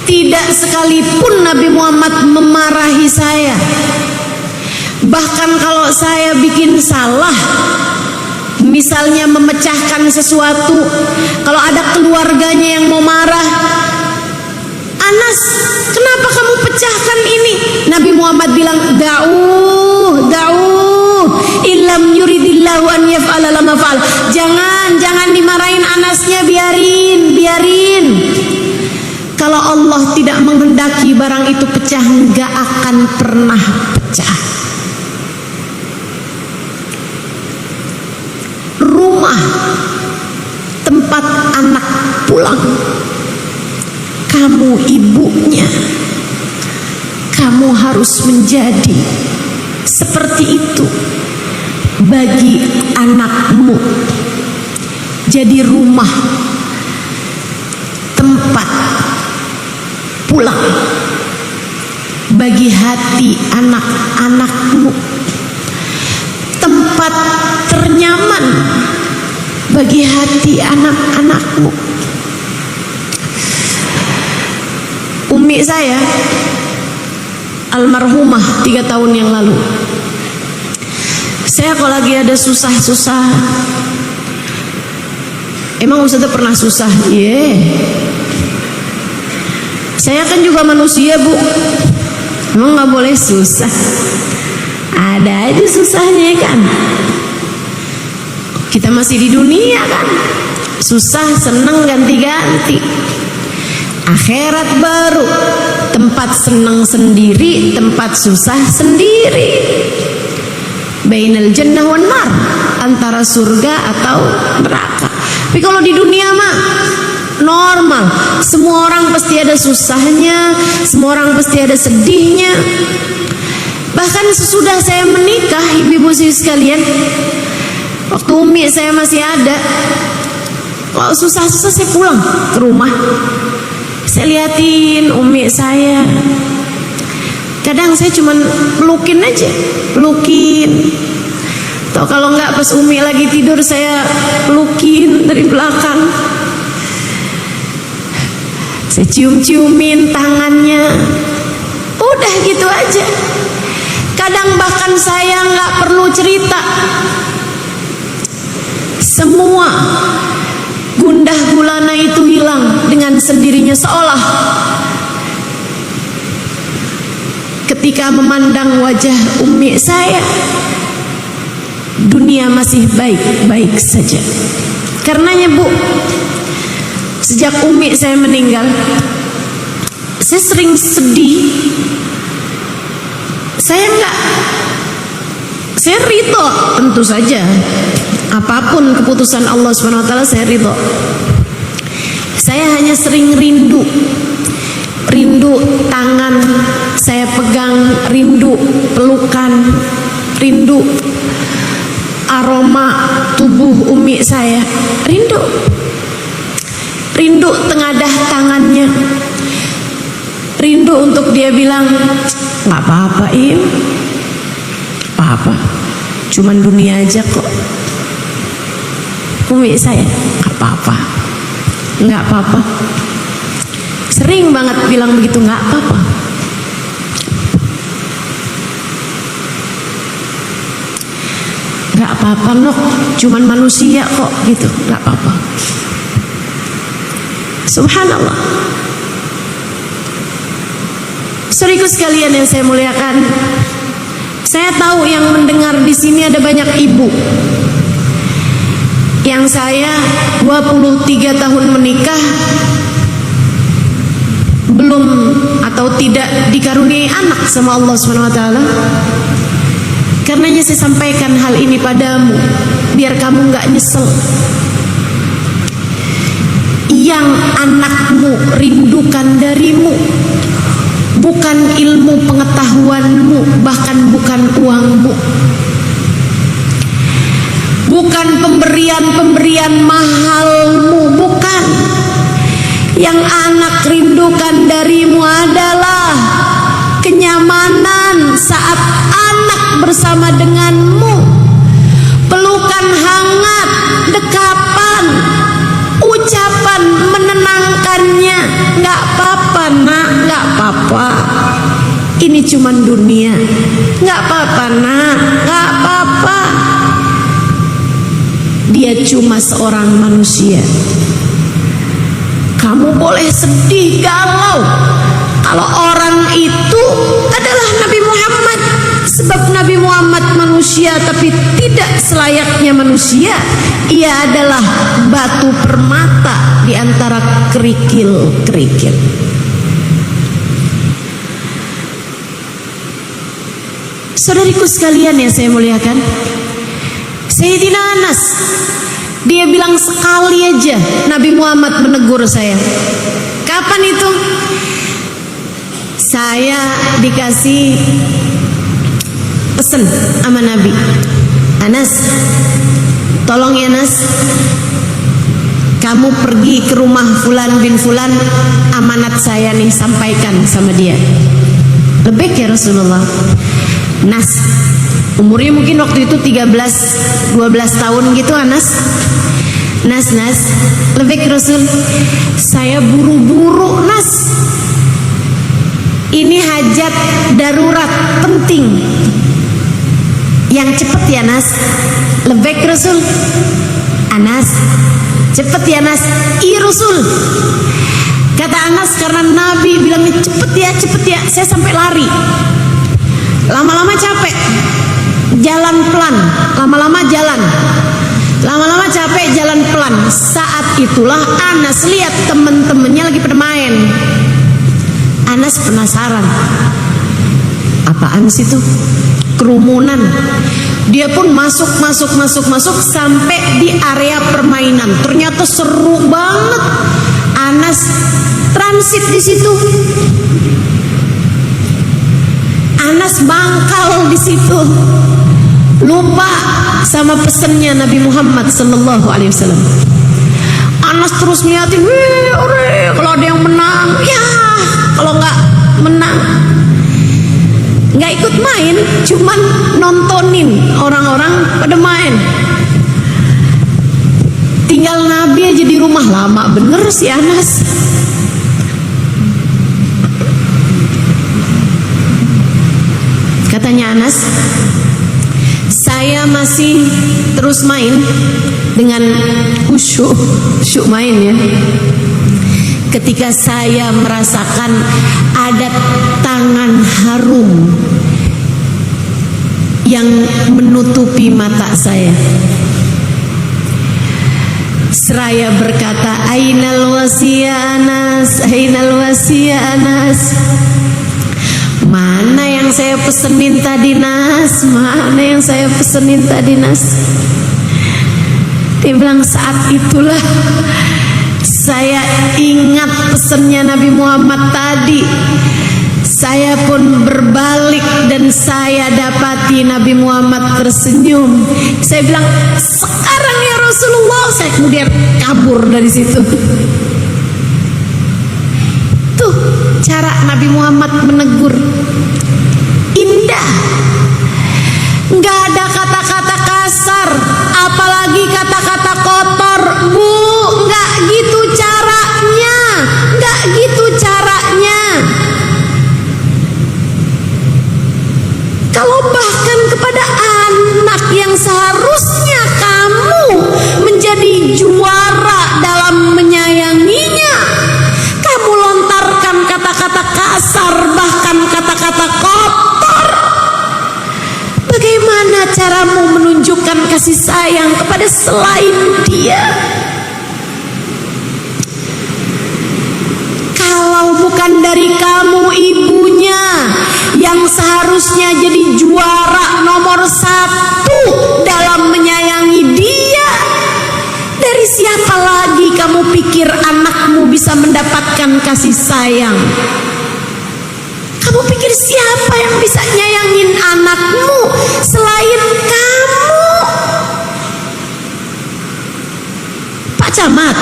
[SPEAKER 1] Tidak sekalipun Nabi Muhammad memarahi saya. Bahkan kalau saya bikin salah, misalnya memecahkan sesuatu, kalau ada keluarganya yang mau marah, Anas, kenapa kamu pecahkan ini? Nabi Muhammad bilang, da'uh, illam yuridillahu an yaf'ala lama fa'al. Jangan dimarahin Anasnya, biarin. Kalau Allah tidak menghendaki barang itu pecah, nggak akan pernah pecah. tempat anak pulang, kamu ibunya, kamu harus menjadi seperti itu bagi anakmu. Jadi rumah, tempat pulang bagi hati anak-anakmu, tempat ternyaman bagi hati anak-anakmu. Umi saya almarhumah 3 tahun yang lalu. Saya kalau lagi ada susah-susah, emang Ustazah pernah susah? Iya. Saya kan juga manusia, Bu. Emang gak boleh susah? Ada aja susahnya kan. Kita masih di dunia kan. Susah seneng ganti-ganti. Akhirat baru, tempat seneng sendiri, tempat susah sendiri. Bainal jannah wan nar, antara surga atau neraka. Tapi kalau di dunia mah normal, semua orang pasti ada susahnya, semua orang pasti ada sedihnya. Bahkan sesudah saya menikah, ibu-ibu sekalian, waktu umi saya masih ada, kalau susah-susah saya pulang ke rumah, saya liatin umi saya. Kadang saya cuman pelukin aja, pelukin. Atau kalau enggak pas umi lagi tidur, saya pelukin dari belakang. Saya cium-ciumin tangannya. Udah gitu aja. Kadang bahkan saya nggak perlu cerita. Semua gundah gulana itu hilang dengan sendirinya, seolah ketika memandang wajah umi saya, dunia masih baik-baik saja. Karenanya, Bu, sejak umi saya meninggal, saya sering sedih. Saya ridho, tentu saja. Apapun keputusan Allah SWT, saya ridho. Saya hanya sering rindu tangan saya pegang, rindu pelukan, rindu aroma tubuh umi saya, rindu tengadah tangannya, rindu untuk dia bilang, nggak apa-apa Im, apa-apa, cuman dunia aja kok. Umi saya, nggak apa-apa, sering banget bilang begitu, nggak apa-apa. Nggak apa-apa Nok, cuman manusia kok gitu, nggak apa-apa. Subhanallah. Saudaraku sekalian yang saya muliakan, saya tahu yang mendengar di sini ada banyak ibu. Yang saya 23 tahun menikah belum atau tidak dikaruniai anak sama Allah SWT. Karenanya saya sampaikan hal ini padamu, biar kamu nggak nyesel. Yang anakmu rindukan darimu bukan ilmu pengetahuanmu, bahkan bukan uangmu, bukan pemberian mahalmu, bukan. Yang anak rindukan darimu adalah kenyamanan saat anak bersama denganmu, pelukan hangat, dekapan, ucapan menenangkannya. Nggak apa-apa nak, nggak apa-apa, ini cuman dunia. Nggak apa-apa nak, nggak apa-apa, dia cuma seorang manusia. Kamu boleh sedih, galau, kalau orang itu adalah Nabi Muhammad. Sebab Nabi Muhammad manusia, tapi tidak selayaknya manusia. Ia adalah batu permata di antara kerikil-kerikil. Saudariku sekalian yang saya muliakan, Sayyidina Anas Dia bilang sekali aja Nabi Muhammad menegur saya. Kapan itu? Saya dikasih pesen sama Nabi, Anas, tolong ya Nas, kamu pergi ke rumah Fulan bin Fulan, amanat saya nih, sampaikan sama dia. Lebih ya Rasulullah. Nas, umurnya mungkin waktu itu 13-12 tahun gitu Anas. Nas, lebih Rasul, saya buru-buru Nas, ini hajat darurat penting, yang cepet ya Nas. Lebih Rasul, Anas, cepet ya Nas. Iya Rasul. Kata Anas, karena Nabi bilangnya cepet ya, saya sampai lari. Lama-lama capek, jalan pelan, lama-lama capek, jalan pelan. Saat itulah Anas lihat temen-temennya lagi pada main. Anas penasaran, apaan sih itu? Kerumunan. Dia pun masuk sampai di area permainan. Ternyata seru banget. Anas transit di situ. Anas mangkal di situ. Lupa sama pesannya Nabi Muhammad sallallahu alaihi wasallam. Anas terus ngeliatin, kalau ada yang menang, ya, kalau nggak menang nggak ikut main, cuman nontonin orang-orang pada main. Tinggal Nabi aja di rumah. Lama bener si Anas. Katanya Anas, saya masih terus main dengan khusyuk main ya, ketika saya merasakan ada tangan harum yang menutupi mata saya. Seraya berkata, Ainal wasiya Anas, Ainal wasiya Anas. Mana yang saya pesenin tadi Nas? Mana yang saya pesenin tadi Nas? Dia bilang, saat itulah saya ingat pesannya Nabi Muhammad tadi. Saya pun berbalik dan saya dapati Nabi Muhammad tersenyum. Saya bilang, sekarang ya Rasulullah. Saya kemudian kabur dari situ. Tuh cara Nabi Muhammad menegur, indah. Nggak ada kata-kata kasar, apalagi kata-kata kotor. Bu, nggak gitu caranya, nggak gitu caranya. Kalau bahkan kepada anak yang seharusnya kamu menjadi juara dalam menyayanginya, kamu lontarkan kata-kata kasar, bahkan kata-kata kotor. Bagaimana caramu menunjukkan kasih sayang kepada selain dia? Kalau bukan dari kamu, ibunya yang seharusnya jadi juara nomor 1 dalam menyayangi dia, dari siapa lagi kamu pikir anakmu bisa mendapatkan kasih sayang? Kamu pikir siapa yang bisa nyayangin anakmu selain kamu? Pak Camat,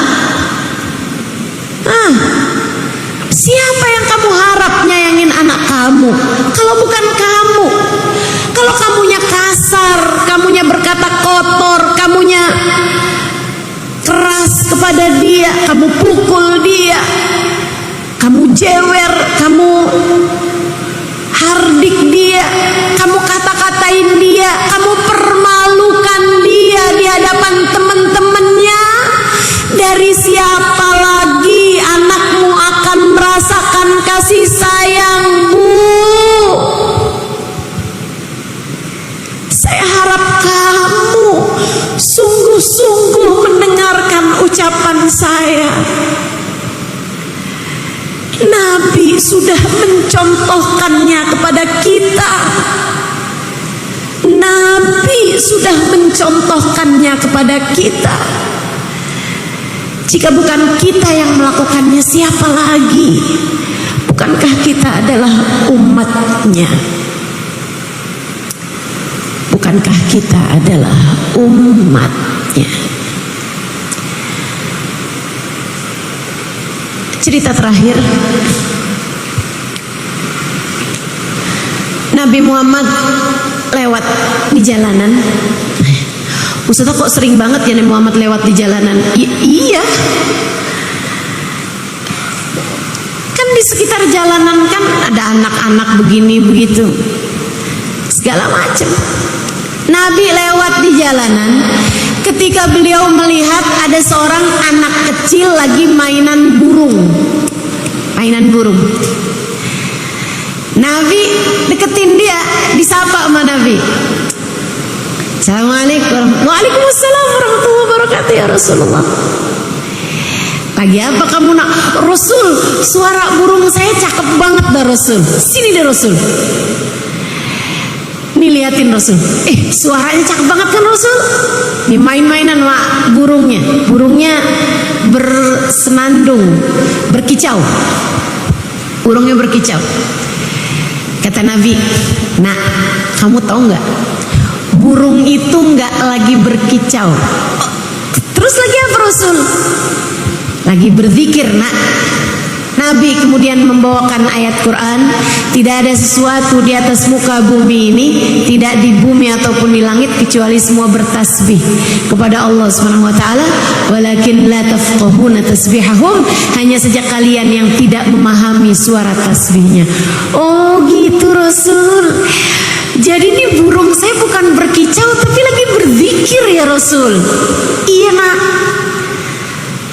[SPEAKER 1] siapa yang kamu harap nyayangin anak kamu kalau bukan kamu? Kalau kamunya kasar, kamunya berkata kotor, kamunya keras kepada dia, kamu pukul dia, kamu jewer, kamu hardik dia, kamu kata-katain dia, kamu permalukan dia di hadapan teman-temannya, dari siapa lagi anakmu akan merasakan kasih sayang, Bu? Saya harap kamu sungguh-sungguh mendengarkan ucapan saya. Nabi sudah mencontohkannya kepada kita. Nabi sudah mencontohkannya kepada kita. Jika bukan kita yang melakukannya, siapa lagi? Bukankah kita adalah umatnya? Bukankah kita adalah umatnya? Cerita terakhir, Nabi Muhammad lewat di jalanan. Ustazah kok sering banget ya Nabi Muhammad lewat di jalanan? Iya. Kan di sekitar jalanan kan ada anak-anak begini begitu, segala macam. Nabi lewat di jalanan. Ketika beliau melihat ada seorang anak kecil lagi mainan burung. Nabi deketin dia, disapa sama Nabi. Assalamualaikum. Waalaikumsalam warahmatullahi wabarakatuh ya Rasulullah. Lagi apa kamu nak? Rasul, suara burung saya cakep banget dah Rasul. Sini deh Rasul. Nih liatin Rasul. Suaranya cakep banget kan Rasul? Nih main-mainan sama burungnya. Burungnya bersenandung, berkicau. Burungnya berkicau. Kata Nabi, nak, kamu tahu nggak? Burung itu nggak lagi berkicau. Terus lagi apa Rasul? Lagi berzikir, nak. Nabi kemudian membawakan ayat Quran, tidak ada sesuatu di atas muka bumi ini, tidak di bumi ataupun di langit, kecuali semua bertasbih kepada Allah Subhanahu wa taala. Walakin la tafqahuna tasbihahum, hanya saja kalian yang tidak memahami suara tasbihnya. Oh gitu Rasul. Jadi ini burung saya bukan berkicau tapi lagi berzikir ya Rasul. Iya nak.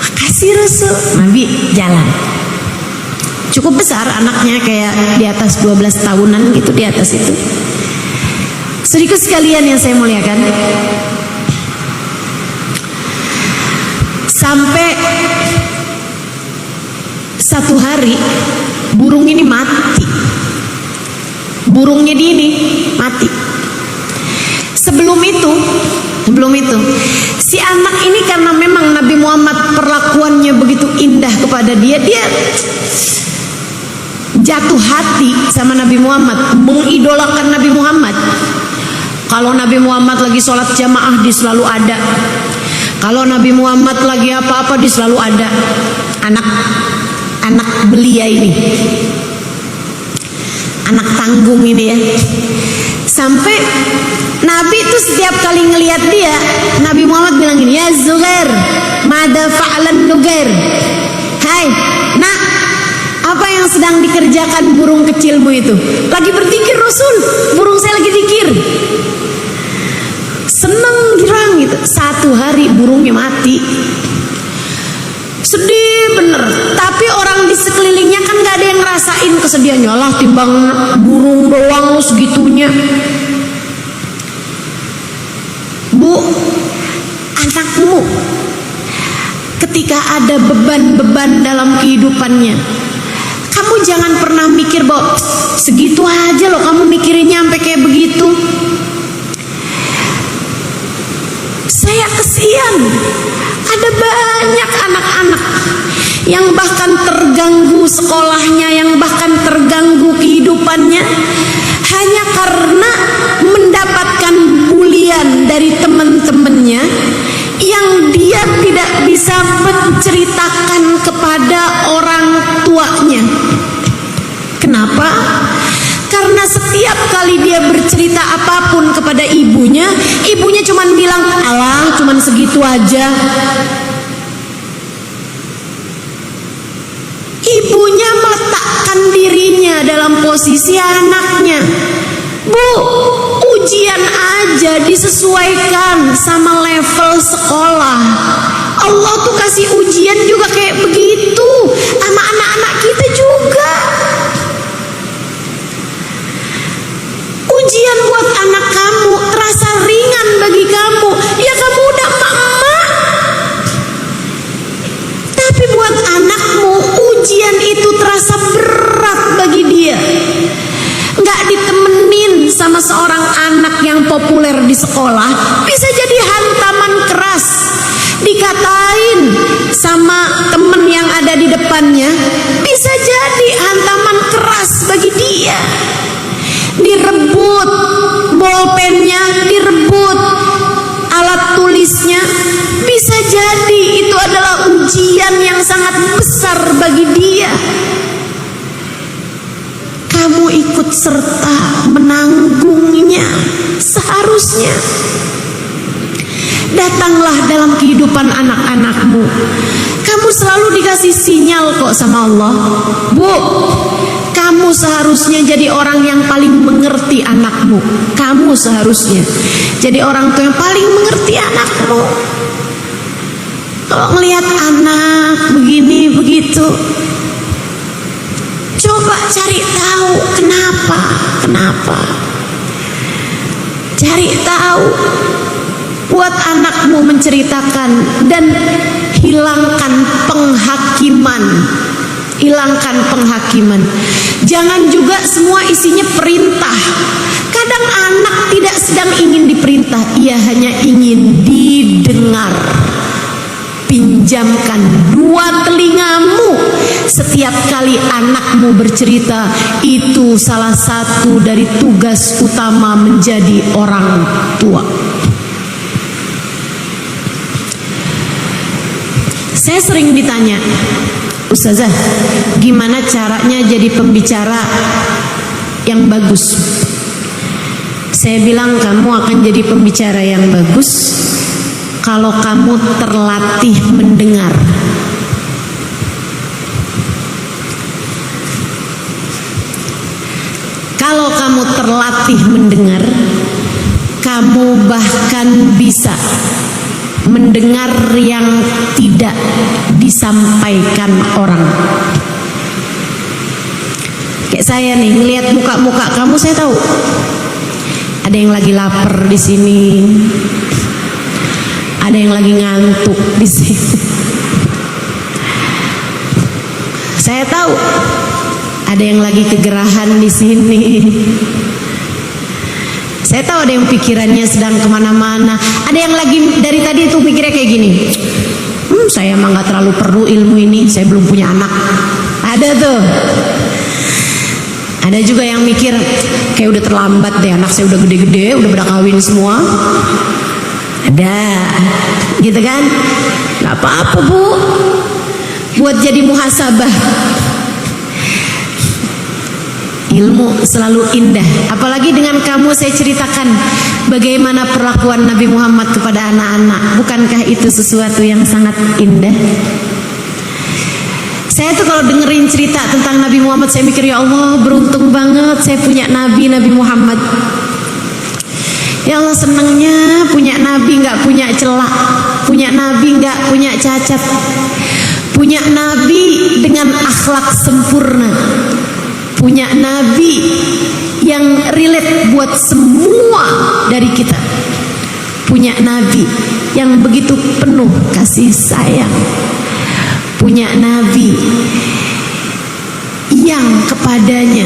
[SPEAKER 1] Makasih Rasul. Nabi jalan. Cukup besar anaknya, kayak di atas 12 tahunan gitu, di atas itu. Sedikit sekalian yang saya muliakan, sampai satu hari burung ini mati. Burungnya ini mati. Sebelum itu si anak ini karena memang Nabi Muhammad perlakuannya begitu indah kepada dia jatuh hati sama Nabi Muhammad, mengidolakan Nabi Muhammad. Kalau Nabi Muhammad lagi sholat jamaah, dia selalu ada. Kalau Nabi Muhammad lagi apa-apa, dia selalu ada. Anak belia ini, anak tanggung ini ya. Sampai Nabi itu setiap kali ngelihat dia, Nabi Muhammad bilang gini, ya Zuhair, mada fa'lan Nugair. Hai, nak, apa yang sedang dikerjakan burung kecilmu itu? Lagi berzikir Rasul. Burung saya lagi zikir. Senang girang gitu. Satu hari burungnya mati. Sedih bener. Tapi orang di sekelilingnya kan gak ada yang ngerasain kesedihannya. Lah timbang burung doang segitunya. Bu, anakmu ketika ada beban-beban dalam kehidupannya, kamu jangan pernah mikir bahwa segitu aja loh kamu mikirinnya sampai kayak begitu. Saya kesian, ada banyak anak-anak yang bahkan terganggu sekolahnya, yang bahkan terganggu kehidupannya hanya karena mendapatkan bulian dari teman-temannya yang dia tidak bisa menceritakan kepada orang tuanya. Kenapa? Karena setiap kali dia bercerita apapun kepada ibunya, ibunya cuma bilang, alah cuma segitu aja. Ibunya meletakkan dirinya dalam posisi anaknya. Bu, ujian aja disesuaikan sama level sekolah. Allah tuh kasih ujian juga kayak begitu sama anak-anak kita juga. Ujian buat anak kamu terasa ringan bagi kamu, ya kamu udah emak-emak. Tapi buat anakmu ujian itu terasa berat bagi dia. Nggak ditemenin sama seorang anak yang populer di sekolah bisa jadi hantaman keras. Dikatain sama temen yang ada di depannya bisa jadi hantaman keras bagi dia. Direbut bolpennya, direbut alat tulisnya, bisa jadi itu adalah ujian yang sangat besar bagi dia. Kamu ikut serta menanggungnya seharusnya. Datanglah dalam kehidupan anak-anakmu. Kamu selalu dikasih sinyal kok sama Allah. Bu, kamu seharusnya jadi orang yang paling mengerti anakmu. Kamu seharusnya jadi orang tua yang paling mengerti anakmu. Kalau melihat anak begini begitu, coba cari tahu kenapa. Cari tahu. Buat anakmu menceritakan dan hilangkan penghakiman. Jangan juga semua isinya perintah. Kadang anak tidak sedang ingin diperintah, ia hanya ingin didengar. Pinjamkan dua telingamu setiap kali anakmu bercerita. Itu salah satu dari tugas utama menjadi orang tua. Saya sering ditanya, Ustazah, gimana caranya jadi pembicara yang bagus? Saya bilang kamu akan jadi pembicara yang bagus kalau kamu terlatih mendengar. Kalau kamu terlatih mendengar, kamu bahkan bisa mendengar yang tidak disampaikan orang. Kayak saya nih, ngelihat muka-muka kamu, saya tahu ada yang lagi lapar di sini, ada yang lagi ngantuk di sini. Saya tahu ada yang lagi kegerahan di sini. Saya tahu ada yang pikirannya sedang kemana-mana. Ada yang lagi dari tadi itu pikirnya kayak gini. Saya emang gak terlalu perlu ilmu ini, saya belum punya anak. Ada tuh. Ada juga yang mikir kayak udah terlambat deh, anak saya udah gede-gede, udah pada kawin semua. Ada, gitu kan? Gak apa-apa bu, buat jadi muhasabah. Ilmu selalu indah. Apalagi dengan kamu saya ceritakan bagaimana perlakuan Nabi Muhammad kepada anak-anak. Bukankah itu sesuatu yang sangat indah? Saya tuh kalau dengerin cerita tentang Nabi Muhammad, saya mikir, ya Allah, beruntung banget saya punya Nabi Muhammad. Ya Allah, senangnya punya Nabi gak punya celah, punya Nabi gak punya cacat, punya Nabi dengan akhlak sempurna, punya Nabi yang relate buat semua dari kita, punya Nabi yang begitu penuh kasih sayang, punya Nabi yang kepadanya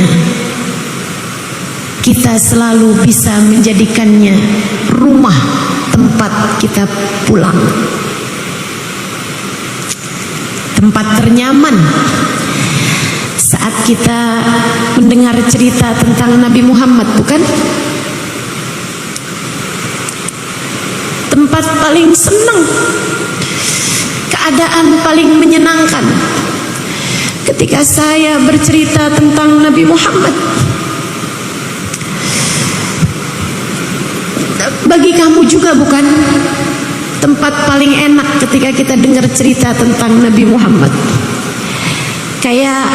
[SPEAKER 1] kita selalu bisa menjadikannya rumah tempat kita pulang, tempat ternyaman. Saat kita mendengar cerita tentang Nabi Muhammad, bukan? Tempat paling senang, keadaan paling menyenangkan ketika saya bercerita tentang Nabi Muhammad. Bagi kamu juga bukan? Tempat paling enak ketika kita dengar cerita tentang Nabi Muhammad. Kayak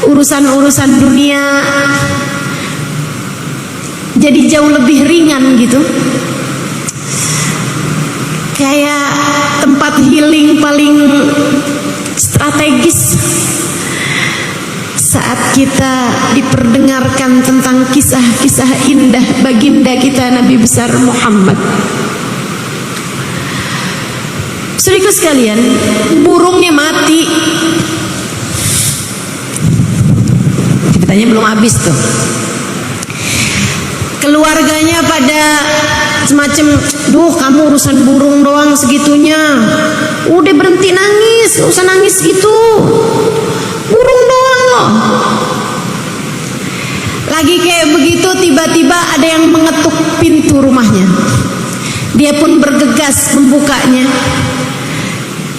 [SPEAKER 1] urusan-urusan dunia jadi jauh lebih ringan gitu. Kayak tempat healing paling strategis saat kita diperdengarkan tentang kisah-kisah indah baginda kita Nabi besar Muhammad. Saudaraku sekalian, burungnya mati. Ceritanya belum habis tuh. Keluarganya pada semacam, duh kamu urusan burung doang segitunya, udah berhenti nangis, gak usah nangis gitu, burung doang loh. Lagi kayak begitu, tiba-tiba ada yang mengetuk pintu rumahnya. Dia pun bergegas membukanya.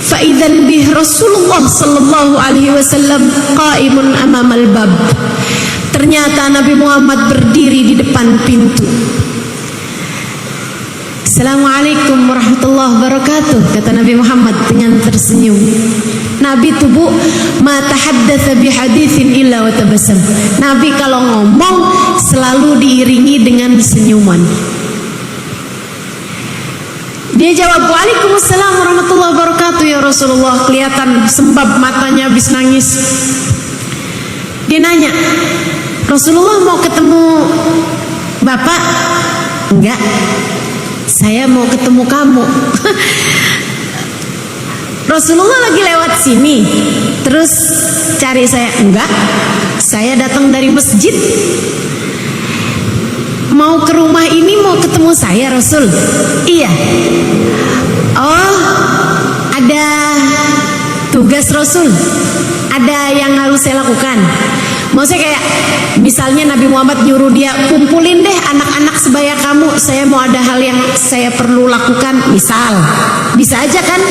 [SPEAKER 1] Fa'idzan bih Rasulullah sallallahu alaihi wasallam qaimun amamal bab. Ternyata Nabi Muhammad berdiri di depan pintu. Assalamualaikum warahmatullahi wabarakatuh, kata Nabi Muhammad dengan tersenyum. Nabi tubuh ma tahaddatsa bi haditsin illa wa tabassam. Nabi kalau ngomong selalu diiringi dengan senyuman. Dia jawab, "Waalaikumsalam warahmatullahi wabarakatuh ya Rasulullah." Kelihatan sembab matanya habis nangis. Dia nanya, "Rasulullah mau ketemu Bapak?" "Enggak, saya mau ketemu kamu." "Rasulullah lagi lewat sini terus cari saya?" "Enggak, saya datang dari masjid. Mau ke rumah ini mau ketemu saya Rasul?" "Iya." "Oh, ada tugas Rasul? Ada yang harus saya lakukan?" Maksudnya kayak misalnya Nabi Muhammad nyuruh dia, "Kumpulin deh anak-anak sebaya kamu, saya mau ada hal yang saya perlu lakukan." Misal, bisa aja kan,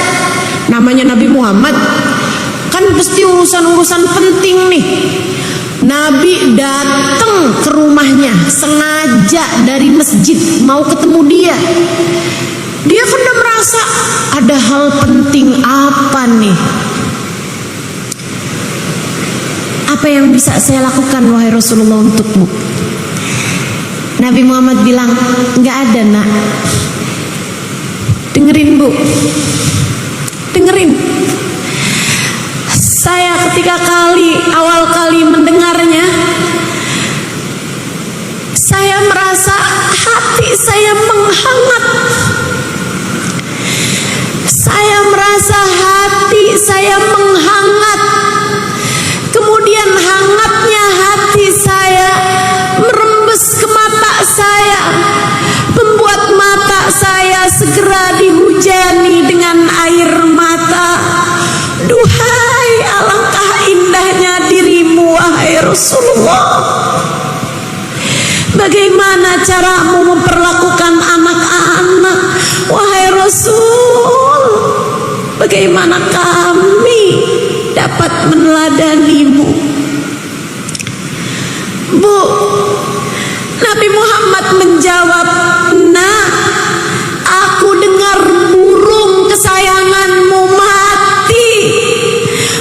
[SPEAKER 1] namanya Nabi Muhammad kan pasti urusan-urusan penting nih. Nabi datang ke rumahnya sengaja dari masjid mau ketemu dia. Dia kan udah merasa ada hal penting apa nih? Apa yang bisa saya lakukan wahai Rasulullah untukmu? Nabi Muhammad bilang, "Nggak ada nak." Dengerin Bu, dengerin. Saya awal kali mendengarnya, saya merasa hati saya menghangat. Saya merasa hati saya menghangat. Kemudian hangatnya hati saya merembes ke mata saya, membuat mata saya segera dihujani dengan air mata. Duhai, alangkah indahnya dirimu wahai Rasulullah. Bagaimana caramu memperlakukan anak-anak wahai Rasul? Bagaimana kami dapat meneladanimu? Bu, Nabi Muhammad menjawab, "Nah, aku dengar burung kesayanganmu mati,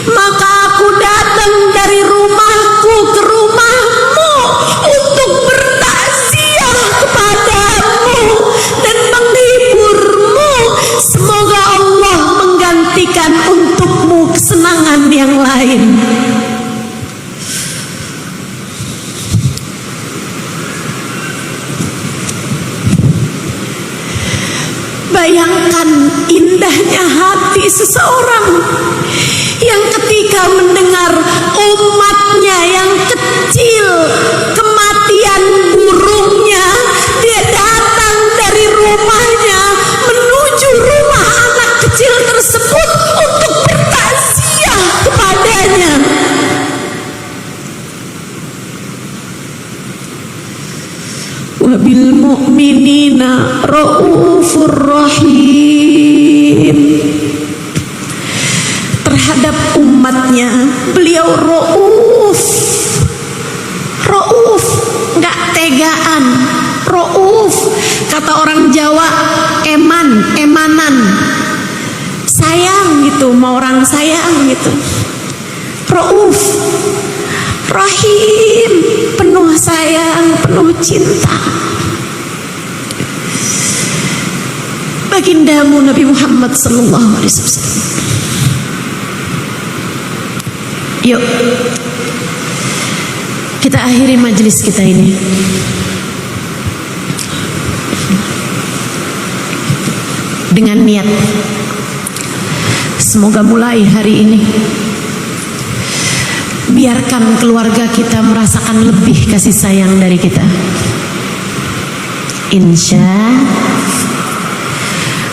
[SPEAKER 1] maka aku datang dari rumahku ke rumahmu untuk bertakziah kepadamu dan menghiburmu. Semoga Allah menggantikan untukmu kesenangan yang lain." Bayangkan indahnya hati seseorang yang ketika mendengar umatnya yang kecil kematian burungnya, dia datang dari rumahnya menuju rumah anak kecil tersebut untuk bertakziah kepadanya. Wabil mu'minina raufur rahim. Terhadap umatnya beliau rauf, nggak tegaan, rauf. Kata orang Jawa, emanan, sayang gitu, mau orang sayang gitu. Rauf, rahim, penuh sayang, penuh cinta. Bagindamu Nabi Muhammad sallallahu alaihi wasallam. Yuk, kita akhiri majelis kita ini dengan niat, semoga mulai hari ini biarkan keluarga kita merasakan lebih kasih sayang dari kita. Insya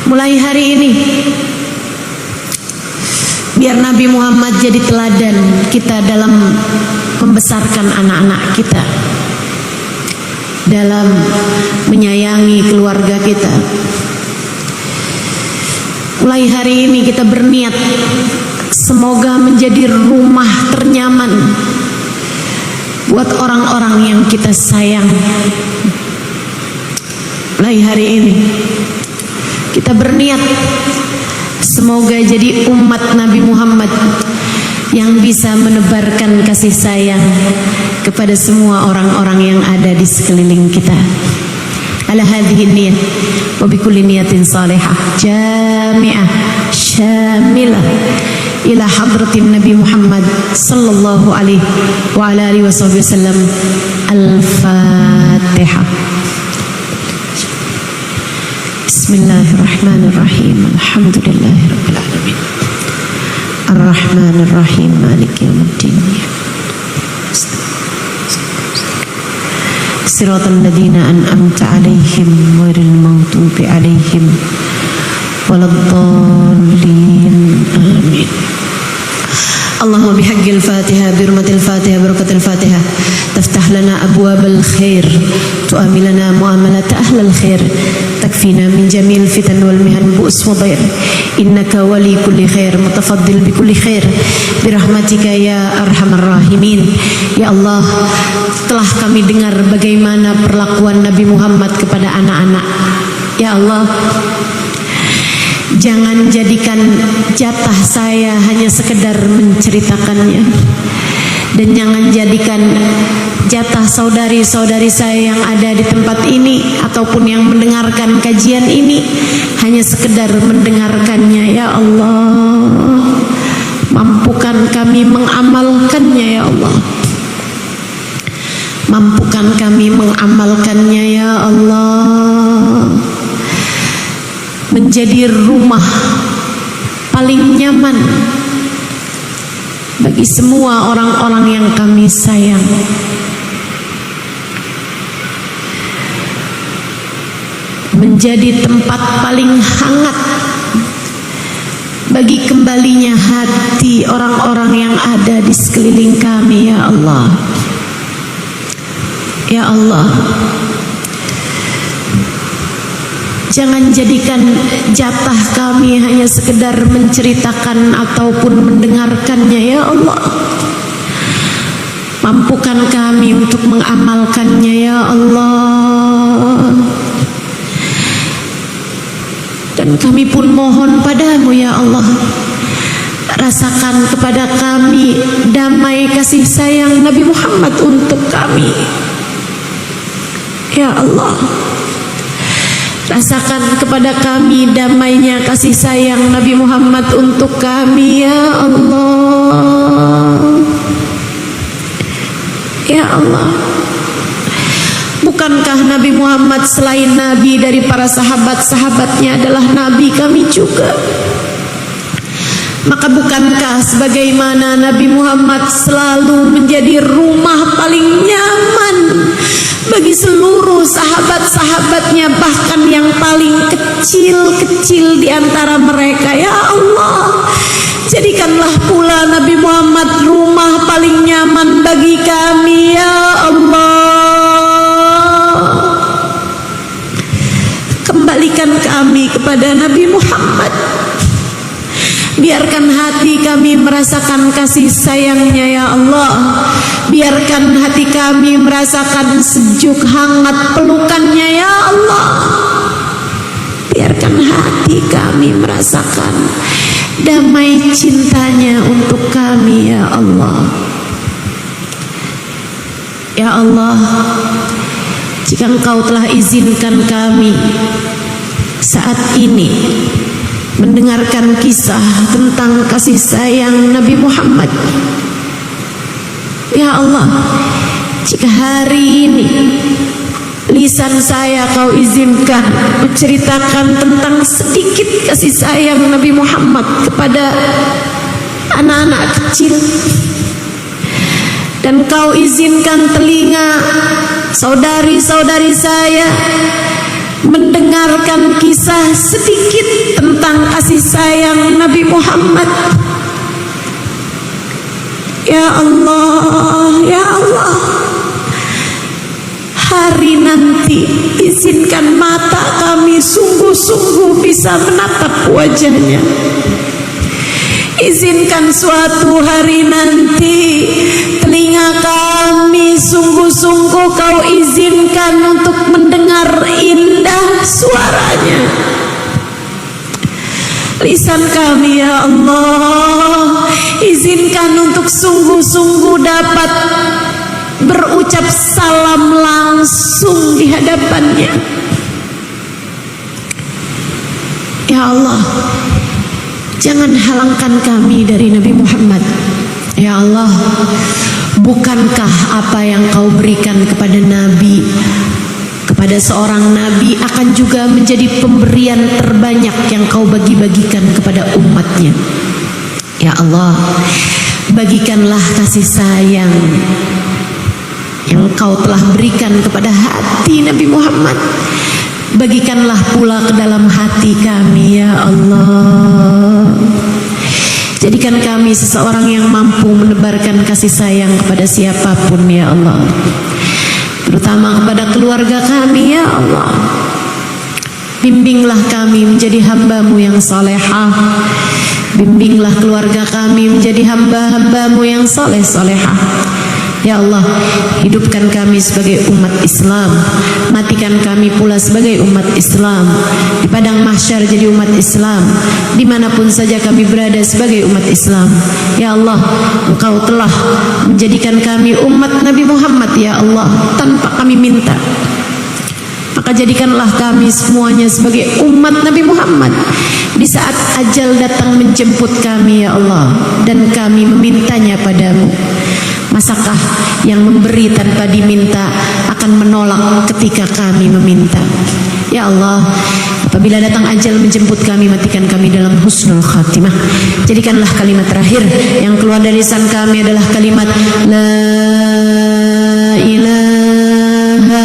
[SPEAKER 1] mulai hari ini biar Nabi Muhammad jadi teladan kita dalam membesarkan anak-anak kita, dalam menyayangi keluarga kita. Mulai hari ini kita berniat semoga menjadi rumah ternyaman buat orang-orang yang kita sayang. Mulai hari ini kita berniat semoga jadi umat Nabi Muhammad yang bisa menebarkan kasih sayang kepada semua orang-orang yang ada di sekeliling kita. Ala hadhihi niyah wa bikulli niyatin salihah jami'ah syamilah ila hadratin Nabi Muhammad sallallahu alaihi wa ala alihi wasallam. Al-Fatihah. Bismillahirrahmanirrahim. Alhamdulillahirabbil alamin. Ar-Rahmanir-Rahim. Maliki yaumiddin. Siratal ladzina an'amta 'alaihim ghairil maghdubi 'alaihim waladdallin. Amin. Allahumma bihaqqil Fatihah birmatil Fatihah barakatil Fatihah taftah lana abwabal khair tu'amil lana muamalat ahlal khair takfina min jamil fitan wal mihan bu'us wa dhair innaka wali kulli khair mutafaddil bi kulli khair birahmatika ya arhamar rahimin. Ya Allah, telah kami dengar bagaimana perlakuan Nabi Muhammad kepada anak-anak. Ya Allah, jangan jadikan jatah saya hanya sekedar menceritakannya, dan jangan jadikan jatah saudari-saudari saya yang ada di tempat ini ataupun yang mendengarkan kajian ini hanya sekedar mendengarkannya. Ya Allah, mampukan kami mengamalkannya. Ya Allah, mampukan kami mengamalkannya. Ya Allah, menjadi rumah paling nyaman bagi semua orang-orang yang kami sayang. Menjadi tempat paling hangat bagi kembalinya hati orang-orang yang ada di sekeliling kami. Ya Allah, ya Allah, jangan jadikan jatah kami hanya sekedar menceritakan ataupun mendengarkannya. Ya Allah, mampukan kami untuk mengamalkannya. Ya Allah, dan kami pun mohon padamu. Ya Allah, rasakan kepada kami damai kasih sayang Nabi Muhammad untuk kami. Ya Allah, rasakan kepada kami damainya kasih sayang Nabi Muhammad untuk kami. Ya Allah, ya Allah, bukankah Nabi Muhammad selain Nabi dari para sahabat-sahabatnya adalah Nabi kami juga? Maka bukankah sebagaimana Nabi Muhammad selalu menjadi rumah paling nyaman bagi seluruh sahabat-sahabatnya, bahkan yang paling kecil-kecil di antara mereka? Ya Allah, jadikanlah pula Nabi Muhammad rumah paling nyaman bagi kami. Ya Allah, kembalikan kami kepada Nabi Muhammad. Biarkan hati kami merasakan kasih sayangnya. Ya Allah, biarkan hati kami merasakan sejuk hangat pelukannya. Ya Allah, biarkan hati kami merasakan damai cintanya untuk kami. Ya Allah, ya Allah, jika Engkau telah izinkan kami saat ini mendengarkan kisah tentang kasih sayang Nabi Muhammad, ya Allah, jika hari ini lisan saya Kau izinkan menceritakan tentang sedikit kasih sayang Nabi Muhammad kepada anak-anak kecil, dan Kau izinkan telinga saudari-saudari saya mendengarkan kisah sedikit tentang kasih sayang Nabi Muhammad. Ya Allah, ya Allah, hari nanti izinkan mata kami sungguh-sungguh bisa menatap wajahnya. Izinkan suatu hari nanti telinga kami sungguh-sungguh kau izinkan untuk mendengar indah suaranya. Lisan kami ya Allah, izinkan untuk sungguh-sungguh dapat berucap salam langsung di hadapannya. Ya Allah, jangan halangkan kami dari Nabi Muhammad. Ya Allah, bukankah apa yang kau berikan kepada Nabi, kepada seorang Nabi akan juga menjadi pemberian terbanyak yang kau bagi-bagikan kepada umatnya. Ya Allah, bagikanlah kasih sayang yang kau telah berikan kepada hati Nabi Muhammad. Bagikanlah pula ke dalam hati kami ya Allah. Jadikan kami seseorang yang mampu menebarkan kasih sayang kepada siapapun ya Allah, terutama kepada keluarga kami ya Allah. Bimbinglah kami menjadi hamba-Mu yang salehah. Bimbinglah keluarga kami menjadi hamba-hamba-Mu yang soleh-solehah. Ya Allah, hidupkan kami sebagai umat Islam, matikan kami pula sebagai umat Islam. Di padang mahsyar jadi umat Islam, dimanapun saja kami berada sebagai umat Islam. Ya Allah, Engkau telah menjadikan kami umat Nabi Muhammad ya Allah, tanpa kami minta. Maka jadikanlah kami semuanya sebagai umat Nabi Muhammad di saat ajal datang menjemput kami ya Allah, dan kami memintanya padamu. Masakah yang memberi tanpa diminta akan menolak ketika kami meminta? Ya Allah, apabila datang ajal menjemput kami, matikan kami dalam husnul khatimah. Jadikanlah kalimat terakhir yang keluar dari lisan kami adalah kalimat La ilaha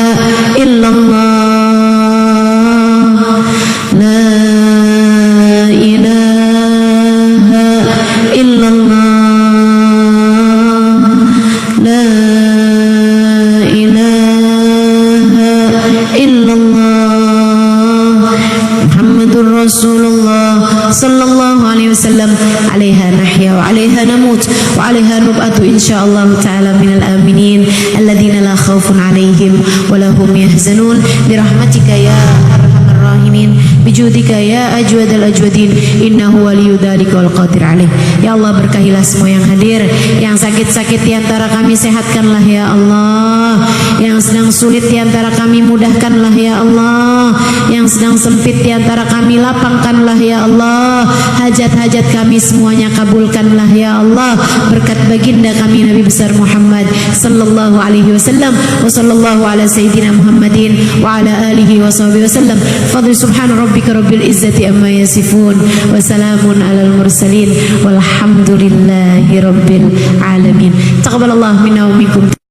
[SPEAKER 1] illallah, La ilaha illallah, La ilaha illallah, Muhammadur Rasulullah sallallahu alaihi wasallam. Alaiha nahya wa alaiha namut wa alaiha nub'atu insyaallah ta'ala minal aminin alladzina la khaufun alaihim wa lahum yahzanun birahmatika ya arhamar rahimin bijudika ya ajwadal ajwadin innahu waliyyu dzalika wal qadir alaih. Ya Allah, berkahilah semua yang hadir. Yang sakit-sakit di antara kami sehatkanlah ya Allah. Yang sedang sulit di antara kami mudahkanlah ya Allah. Yang sedang sempit di antara kami lapangkanlah ya Allah. Hajat-hajat kami semuanya kabulkanlah ya Allah. Berkat baginda kami Nabi besar Muhammad sallallahu alaihi wasallam wa sallallahu ala sayyidina Muhammadin wa ala alihi wa sahbihi wasallam. Fadli subhana rabbika rabbil izzati amma yasifun wa salamun alal mursalin walhamdulillahi rabbil alamin. Taqabbalallahu minna wa minkum.